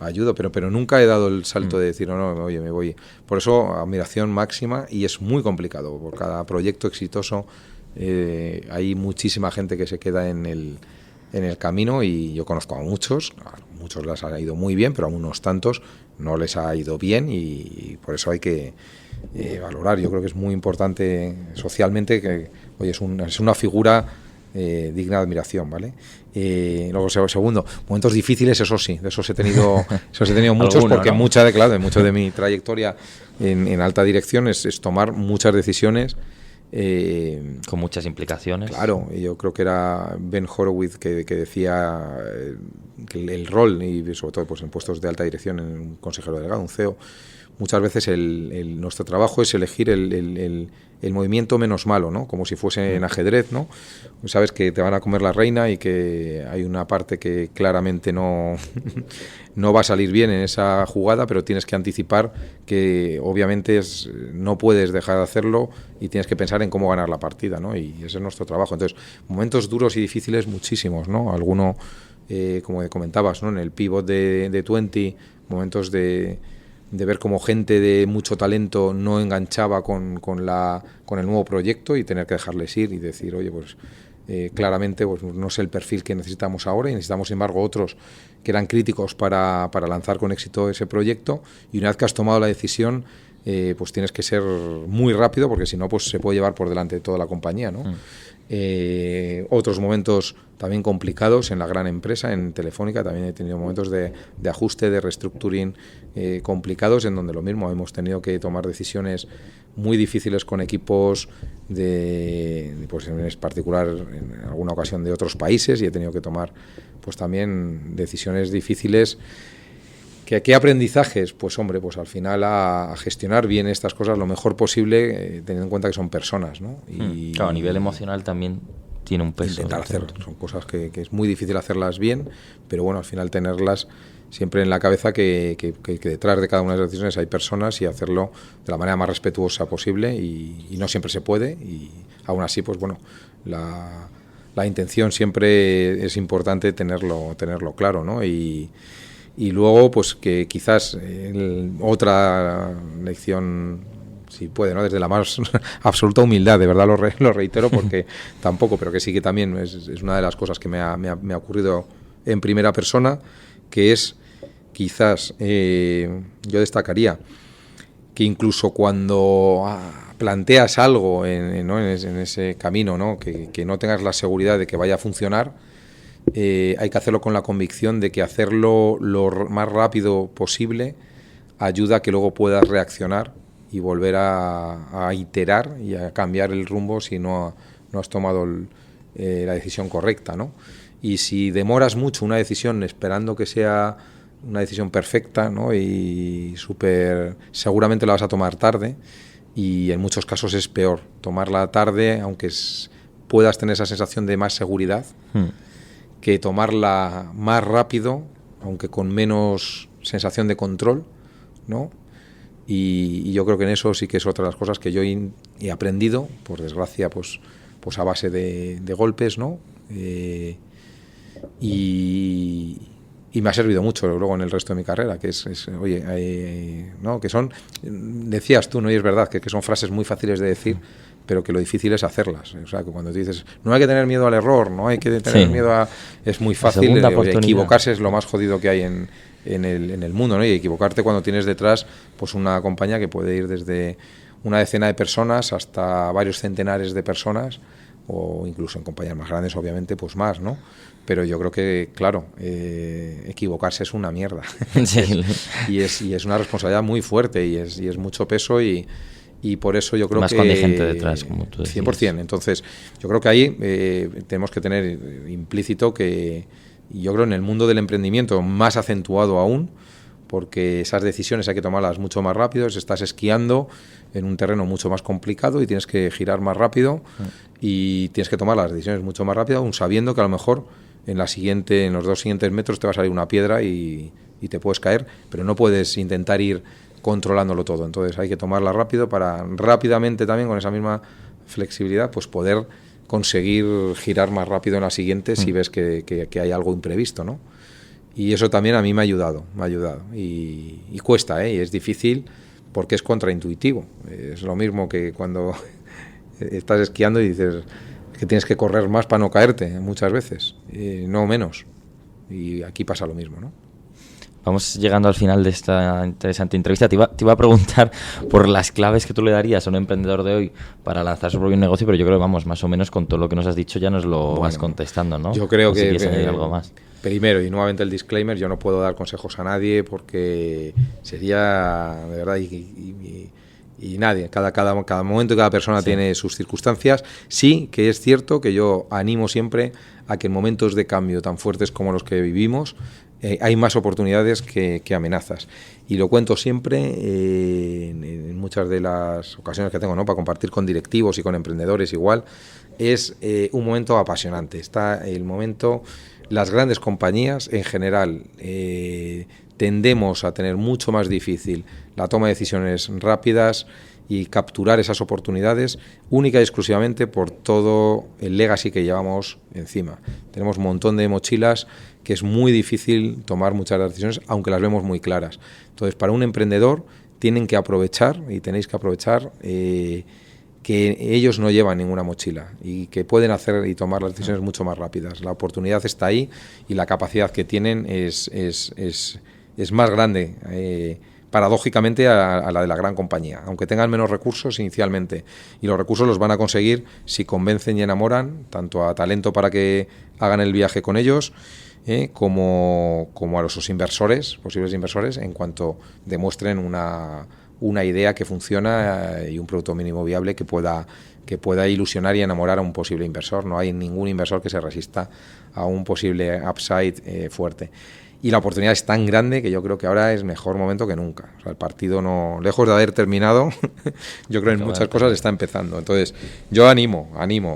ayudo, pero nunca he dado el salto de decir, oye, me voy. Por eso, admiración máxima, y es muy complicado, por cada proyecto exitoso hay muchísima gente que se queda en el camino, y yo conozco a muchos les ha ido muy bien, pero a unos tantos no les ha ido bien, y por eso hay que valorar. Yo creo que es muy importante socialmente que, oye, es una figura digna de admiración, ¿vale? Luego, segundo, momentos difíciles, eso sí, de esos he tenido muchos, porque ¿no? mucho de mi trayectoria en alta dirección es tomar muchas decisiones con muchas implicaciones. Claro, y yo creo que era Ben Horowitz que decía que el rol, y sobre todo pues en puestos de alta dirección, en un consejero delegado, un CEO, muchas veces nuestro trabajo es elegir el movimiento menos malo, ¿no? Como si fuese en ajedrez, ¿no? Sabes que te van a comer la reina y que hay una parte que claramente no va a salir bien en esa jugada, pero tienes que anticipar que obviamente no puedes dejar de hacerlo y tienes que pensar en cómo ganar la partida, ¿no? Y ese es nuestro trabajo. Entonces, momentos duros y difíciles muchísimos, ¿no? Alguno, como comentabas, ¿no? En el pivot de Tuenti, momentos de ver cómo gente de mucho talento no enganchaba con el nuevo proyecto y tener que dejarles ir y decir, oye, pues claramente pues no es el perfil que necesitamos ahora, y necesitamos, sin embargo, otros que eran críticos para lanzar con éxito ese proyecto, y una vez que has tomado la decisión, pues tienes que ser muy rápido, porque si no, pues se puede llevar por delante toda la compañía, ¿no? Otros momentos también complicados en la gran empresa, en Telefónica, también he tenido momentos de ajuste, de restructuring complicados, en donde lo mismo, hemos tenido que tomar decisiones muy difíciles con equipos pues en particular en alguna ocasión de otros países, y he tenido que tomar pues también decisiones difíciles. ¿Qué aprendizajes? Pues hombre, pues al final a gestionar bien estas cosas lo mejor posible, teniendo en cuenta que son personas, ¿no? Y claro, a nivel emocional también tiene un peso. Intentar hacer, son cosas que es muy difícil hacerlas bien, pero bueno, al final tenerlas siempre en la cabeza que detrás de cada una de las decisiones hay personas, y hacerlo de la manera más respetuosa posible, y no siempre se puede, y aún así, pues bueno, la intención siempre es importante tenerlo claro, ¿no? Y luego, pues que quizás otra lección, si puede, ¿no? Desde la más absoluta humildad, de verdad lo reitero, porque tampoco, pero que sí que también es una de las cosas que me ha ocurrido en primera persona, que es quizás, yo destacaría que incluso cuando planteas algo en ese camino, ¿no? Que no tengas la seguridad de que vaya a funcionar, hay que hacerlo con la convicción de que hacerlo lo más rápido posible ayuda a que luego puedas reaccionar y volver a iterar y a cambiar el rumbo si no has tomado la decisión correcta, ¿no? Y si demoras mucho una decisión esperando que sea una decisión perfecta, ¿no? Y seguramente la vas a tomar tarde, y en muchos casos es peor tomarla tarde, aunque puedas tener esa sensación de más seguridad, que tomarla más rápido, aunque con menos sensación de control, ¿no? Y yo creo que en eso sí que es otra de las cosas que yo he aprendido, por desgracia, pues a base de golpes, ¿no? Y y me ha servido mucho luego en el resto de mi carrera, que oye, ¿no? Que son, decías tú, ¿no? Y es verdad que son frases muy fáciles de decir, pero que lo difícil es hacerlas. O sea, que cuando tú dices, no hay que tener miedo al error, no hay que tener miedo a... Es muy fácil, equivocarse es lo más jodido que hay en el mundo, ¿no? Y equivocarte cuando tienes detrás pues una compañía que puede ir desde una decena de personas hasta varios centenares de personas, o incluso en compañías más grandes, obviamente, pues más, ¿no? Pero yo creo que, claro, equivocarse es una mierda. Sí. y es una responsabilidad muy fuerte y es mucho peso y por eso yo creo más que... cuando hay gente detrás, como tú decías. 100%. Entonces, yo creo que ahí tenemos que tener implícito que, y yo creo en el mundo del emprendimiento más acentuado aún, porque esas decisiones hay que tomarlas mucho más rápido, estás esquiando en un terreno mucho más complicado y tienes que girar más rápido y tienes que tomar las decisiones mucho más rápido, aún sabiendo que a lo mejor en los 2 siguientes metros te va a salir una piedra y te puedes caer, pero no puedes intentar ir controlándolo todo. Entonces hay que tomarla rápido para rápidamente también con esa misma flexibilidad pues poder conseguir girar más rápido en la siguiente si ves que hay algo imprevisto, ¿no? Y eso también a mí me ha ayudado. Y cuesta, y es difícil porque es contraintuitivo. Es lo mismo que cuando estás esquiando y dices que tienes que correr más para no caerte muchas veces, no menos. Y aquí pasa lo mismo, ¿no? Vamos llegando al final de esta interesante entrevista. Te iba a preguntar por las claves que tú le darías a un emprendedor de hoy para lanzar su propio negocio, pero yo creo que más o menos con todo lo que nos has dicho ya nos lo vas contestando, ¿no? Yo creo que... Si quieres añadir algo más. Primero, y nuevamente el disclaimer, yo no puedo dar consejos a nadie porque sería, de verdad, y nadie, cada momento y cada persona tiene sus circunstancias. Sí que es cierto que yo animo siempre a que en momentos de cambio tan fuertes como los que vivimos, hay más oportunidades que amenazas. Y lo cuento siempre en muchas de las ocasiones que tengo, ¿no? Para compartir con directivos y con emprendedores igual. Es un momento apasionante. Está el momento... Las grandes compañías, en general, tendemos a tener mucho más difícil la toma de decisiones rápidas y capturar esas oportunidades única y exclusivamente por todo el legacy que llevamos encima. Tenemos un montón de mochilas que es muy difícil tomar muchas decisiones, aunque las vemos muy claras. Entonces, para un emprendedor tenéis que aprovechar que ellos no llevan ninguna mochila y que pueden hacer y tomar las decisiones mucho más rápidas. La oportunidad está ahí y la capacidad que tienen es más grande, paradójicamente, a la de la gran compañía, aunque tengan menos recursos inicialmente. Y los recursos los van a conseguir si convencen y enamoran tanto a talento para que hagan el viaje con ellos, como a los posibles inversores, en cuanto demuestren una idea que funciona y un producto mínimo viable que pueda ilusionar y enamorar a un posible inversor. No hay ningún inversor que se resista a un posible upside fuerte. Y la oportunidad es tan grande que yo creo que ahora es mejor momento que nunca. O sea, el partido, no, lejos de haber terminado, yo creo que en muchas cosas está empezando. Entonces, yo animo.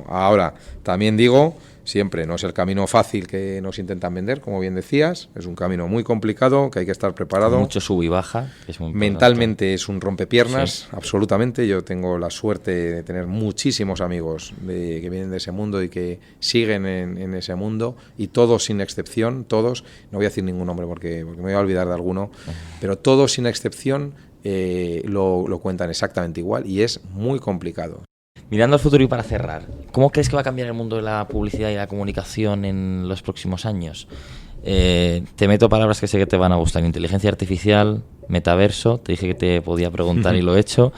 Ahora, también digo... Siempre no es el camino fácil que nos intentan vender, como bien decías, es un camino muy complicado, que hay que estar preparado. Mucho sub y baja, que es muy importante. Mentalmente es un rompepiernas, sí. Absolutamente. Yo tengo la suerte de tener muchísimos amigos que vienen de ese mundo y que siguen en ese mundo, y todos sin excepción, todos, no voy a decir ningún nombre porque me voy a olvidar de alguno, pero todos sin excepción lo cuentan exactamente igual y es muy complicado. Mirando al futuro y para cerrar, ¿cómo crees que va a cambiar el mundo de la publicidad y la comunicación en los próximos años? Te meto palabras que sé que te van a gustar: inteligencia artificial, metaverso. Te dije que te podía preguntar y lo he hecho.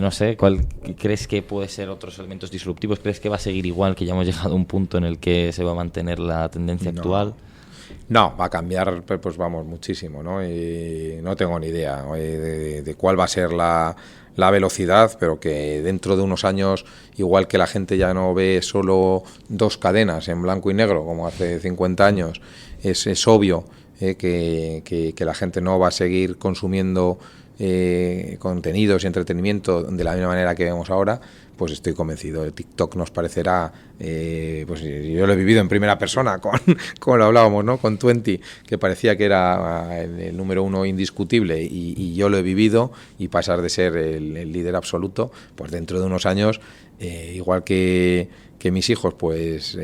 No sé, ¿cuál crees que puede ser otros elementos disruptivos? ¿Crees que va a seguir igual, que ya hemos llegado a un punto en el que se va a mantener la tendencia actual? No, va a cambiar, pues vamos, muchísimo, ¿no? Y no tengo ni idea de cuál va a ser la velocidad, pero que dentro de unos años, igual que la gente ya no ve solo 2 cadenas en blanco y negro como hace 50 años, es obvio que la gente no va a seguir consumiendo contenidos y entretenimiento de la misma manera que vemos ahora. Pues estoy convencido. El TikTok nos parecerá, pues yo lo he vivido en primera persona, como lo hablábamos, ¿no? Con Twenty, que parecía que era el número 1 indiscutible, y yo lo he vivido, y pasar de ser el líder absoluto, pues dentro de unos años, igual que que mis hijos pues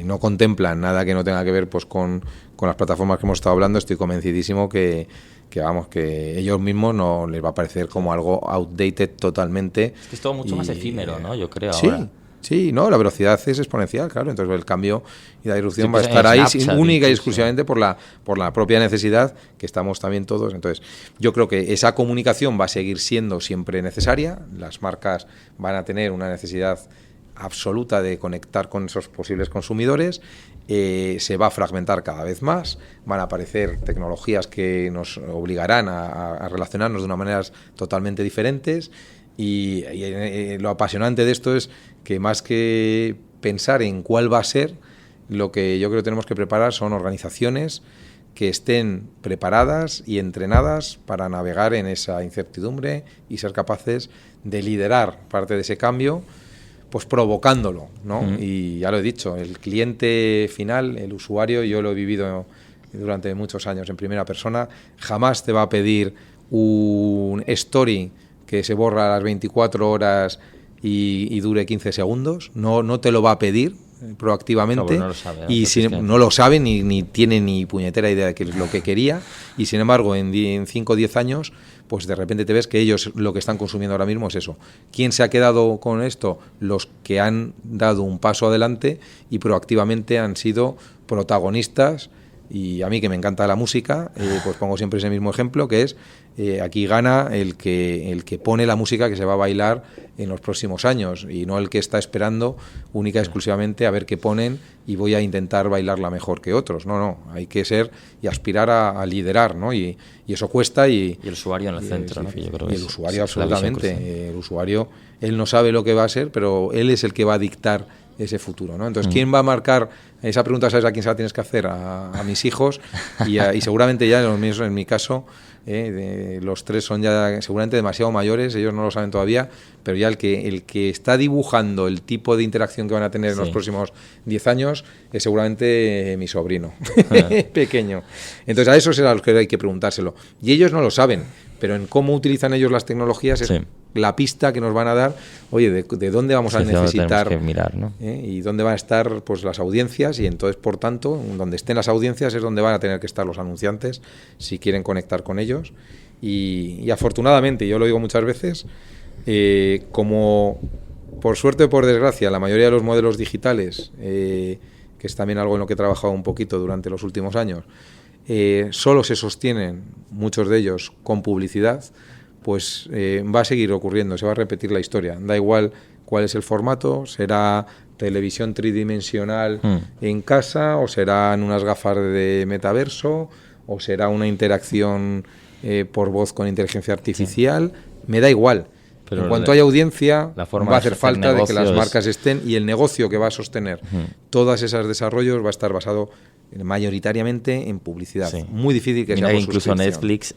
no contemplan nada que no tenga que ver pues con las plataformas que hemos estado hablando, estoy convencidísimo que ellos mismos no les va a parecer como algo outdated totalmente. Es que es todo mucho más efímero, ¿no? Yo creo sí, ahora. Sí, no, la velocidad es exponencial, claro, entonces el cambio y la disrupción va a estar ahí única y exclusivamente por la propia necesidad que estamos también todos. Entonces, yo creo que esa comunicación va a seguir siendo siempre necesaria, las marcas van a tener una necesidad absoluta de conectar con esos posibles consumidores, se va a fragmentar cada vez más, van a aparecer tecnologías que nos obligarán a relacionarnos de una manera totalmente diferentes. Y lo apasionante de esto es que más que pensar en cuál va a ser, lo que yo creo que tenemos que preparar son organizaciones que estén preparadas y entrenadas para navegar en esa incertidumbre y ser capaces de liderar parte de ese cambio, pues provocándolo, ¿no? Y ya lo he dicho, el cliente final, el usuario, yo lo he vivido durante muchos años en primera persona, jamás te va a pedir un story que se borra a las 24 horas y dure 15 segundos, no te lo va a pedir proactivamente, no lo sabe, y no lo sabe ni tiene ni puñetera idea de qué es lo que quería, y sin embargo en 5 o 10 años pues de repente te ves que ellos lo que están consumiendo ahora mismo es eso. ¿Quién se ha quedado con esto? Los que han dado un paso adelante y proactivamente han sido protagonistas. Y a mí, que me encanta la música, pues pongo siempre ese mismo ejemplo, que es aquí gana el que pone la música que se va a bailar en los próximos años, y no el que está esperando única y exclusivamente a ver qué ponen y voy a intentar bailarla mejor que otros. No, hay que ser y aspirar a liderar, ¿no? Y eso cuesta. Y el usuario en el centro, ¿no? Que yo creo y el usuario, absolutamente. El usuario, él no sabe lo que va a ser, pero él es el que va a dictar ese futuro, ¿no? Entonces, ¿quién va a marcar? Esa pregunta, ¿sabes a quién se la tienes que hacer? A mis hijos, y seguramente ya en mi caso, los tres son ya seguramente demasiado mayores, ellos no lo saben todavía, pero ya el que está dibujando el tipo de interacción que van a tener en los próximos 10 años es seguramente mi sobrino, pequeño. Entonces, a eso será lo que hay que preguntárselo. Y ellos no lo saben, pero en cómo utilizan ellos las tecnologías es la pista que nos van a dar, oye, de dónde vamos a necesitar que mirar, ¿no? Y dónde van a estar pues las audiencias, y entonces, por tanto, donde estén las audiencias es donde van a tener que estar los anunciantes si quieren conectar con ellos. Y afortunadamente, yo lo digo muchas veces, como por suerte o por desgracia la mayoría de los modelos digitales, que es también algo en lo que he trabajado un poquito durante los últimos años, solo se sostienen, muchos de ellos, con publicidad, pues va a seguir ocurriendo, se va a repetir la historia. Da igual cuál es el formato, será televisión tridimensional en casa, o serán unas gafas de metaverso, o será una interacción por voz con inteligencia artificial, me da igual. Pero en cuanto haya audiencia, va a hacer falta de que las marcas estén, y el negocio que va a sostener todos esos desarrollos va a estar basado mayoritariamente en publicidad. Muy difícil que sea por incluso Netflix,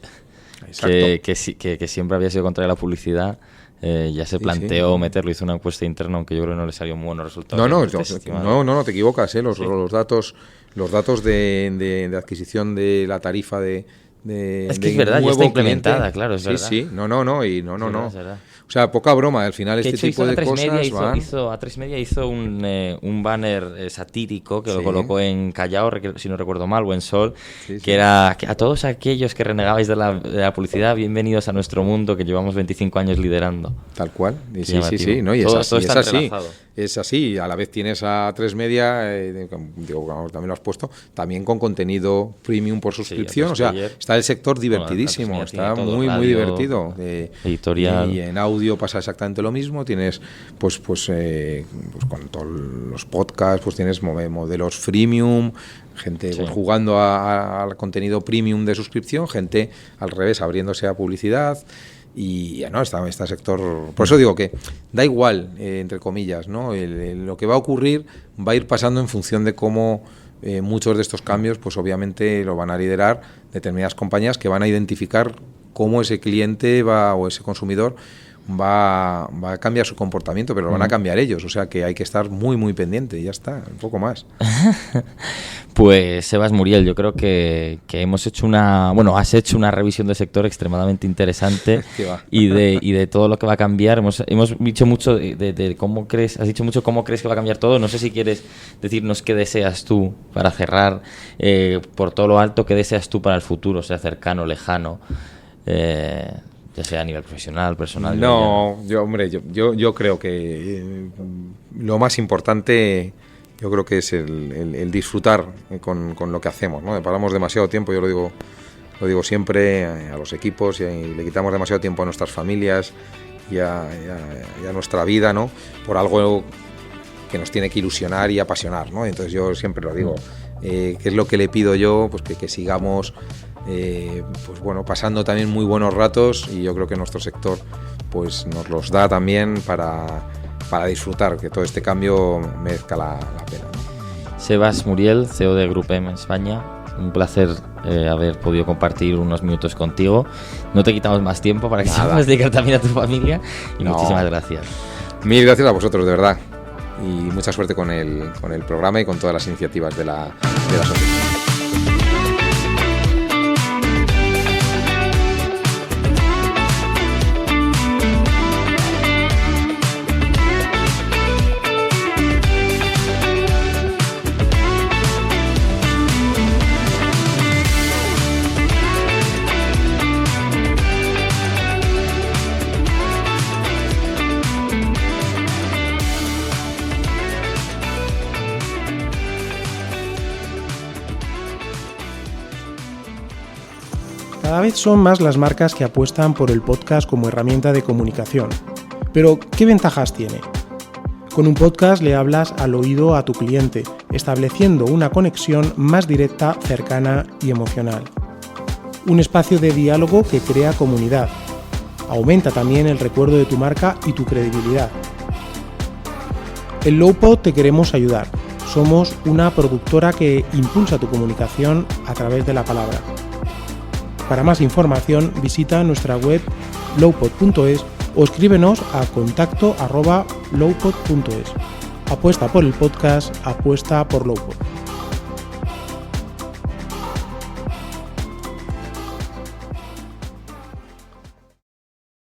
que siempre había sido contra la publicidad, ya se planteó meterlo, hizo una encuesta interna, aunque yo creo que no le salió muy buenos resultados. No, te equivocas, los datos de adquisición de la tarifa es que es verdad, ya está implementada, claro, es verdad. Sí, no. O sea, poca broma, al final este tipo de cosas van... A3 Media hizo un banner satírico que lo colocó en Callao, si no recuerdo mal, o en Sol, que era que a todos aquellos que renegabais de la publicidad, bienvenidos a nuestro mundo que llevamos 25 años liderando. Tal cual, sí, no, y todo es así. Es así, a la vez tienes a A3 Media, también lo has puesto, también con contenido premium por suscripción, o sea, está el sector divertidísimo, está muy divertido. Editorial. Y en audio pasa exactamente lo mismo, tienes pues con todos los podcasts, pues tienes modelos freemium, gente pues, jugando al contenido premium de suscripción, gente al revés, abriéndose a publicidad. Y ya no, está sector... Por eso digo que da igual, entre comillas, ¿no? Lo que va a ocurrir va a ir pasando en función de cómo muchos de estos cambios, pues obviamente lo van a liderar determinadas compañías que van a identificar cómo ese cliente o ese consumidor va a cambiar su comportamiento, pero lo van a cambiar ellos, o sea que hay que estar muy muy pendiente y ya está, un poco más. Pues Sebas Muriel, yo creo que hemos hecho has hecho una revisión del sector extremadamente interesante y de todo lo que va a cambiar. Hemos dicho mucho de cómo crees, has dicho mucho cómo crees que va a cambiar todo. No sé si quieres decirnos qué deseas tú para cerrar, por todo lo alto, qué deseas tú para el futuro, sea cercano, lejano, ya sea a nivel profesional, personal. No, yo creo que lo más importante, yo creo que es el disfrutar con lo que hacemos, ¿no? Paramos demasiado tiempo, yo lo digo siempre a los equipos, y le quitamos demasiado tiempo a nuestras familias y a nuestra vida, ¿no? Por algo que nos tiene que ilusionar y apasionar, ¿no? Entonces yo siempre lo digo, ¿qué es lo que le pido yo? Pues que sigamos pasando también muy buenos ratos, y yo creo que nuestro sector pues nos los da también para disfrutar, que todo este cambio merezca la pena, ¿no? Sebas Muriel, CEO de Group M España, un placer haber podido compartir unos minutos contigo. No te quitamos más tiempo para que se puedas dedicar también a tu familia, y muchísimas gracias. Mil gracias a vosotros, de verdad, y mucha suerte con el programa y con todas las iniciativas de la asociación. Cada vez son más las marcas que apuestan por el podcast como herramienta de comunicación. Pero, ¿qué ventajas tiene? Con un podcast le hablas al oído a tu cliente, estableciendo una conexión más directa, cercana y emocional. Un espacio de diálogo que crea comunidad. Aumenta también el recuerdo de tu marca y tu credibilidad. En Lowpod te queremos ayudar. Somos una productora que impulsa tu comunicación a través de la palabra. Para más información visita nuestra web lowpod.es o escríbenos a contacto@lowpod.es. Apuesta por el podcast, apuesta por Lowpod.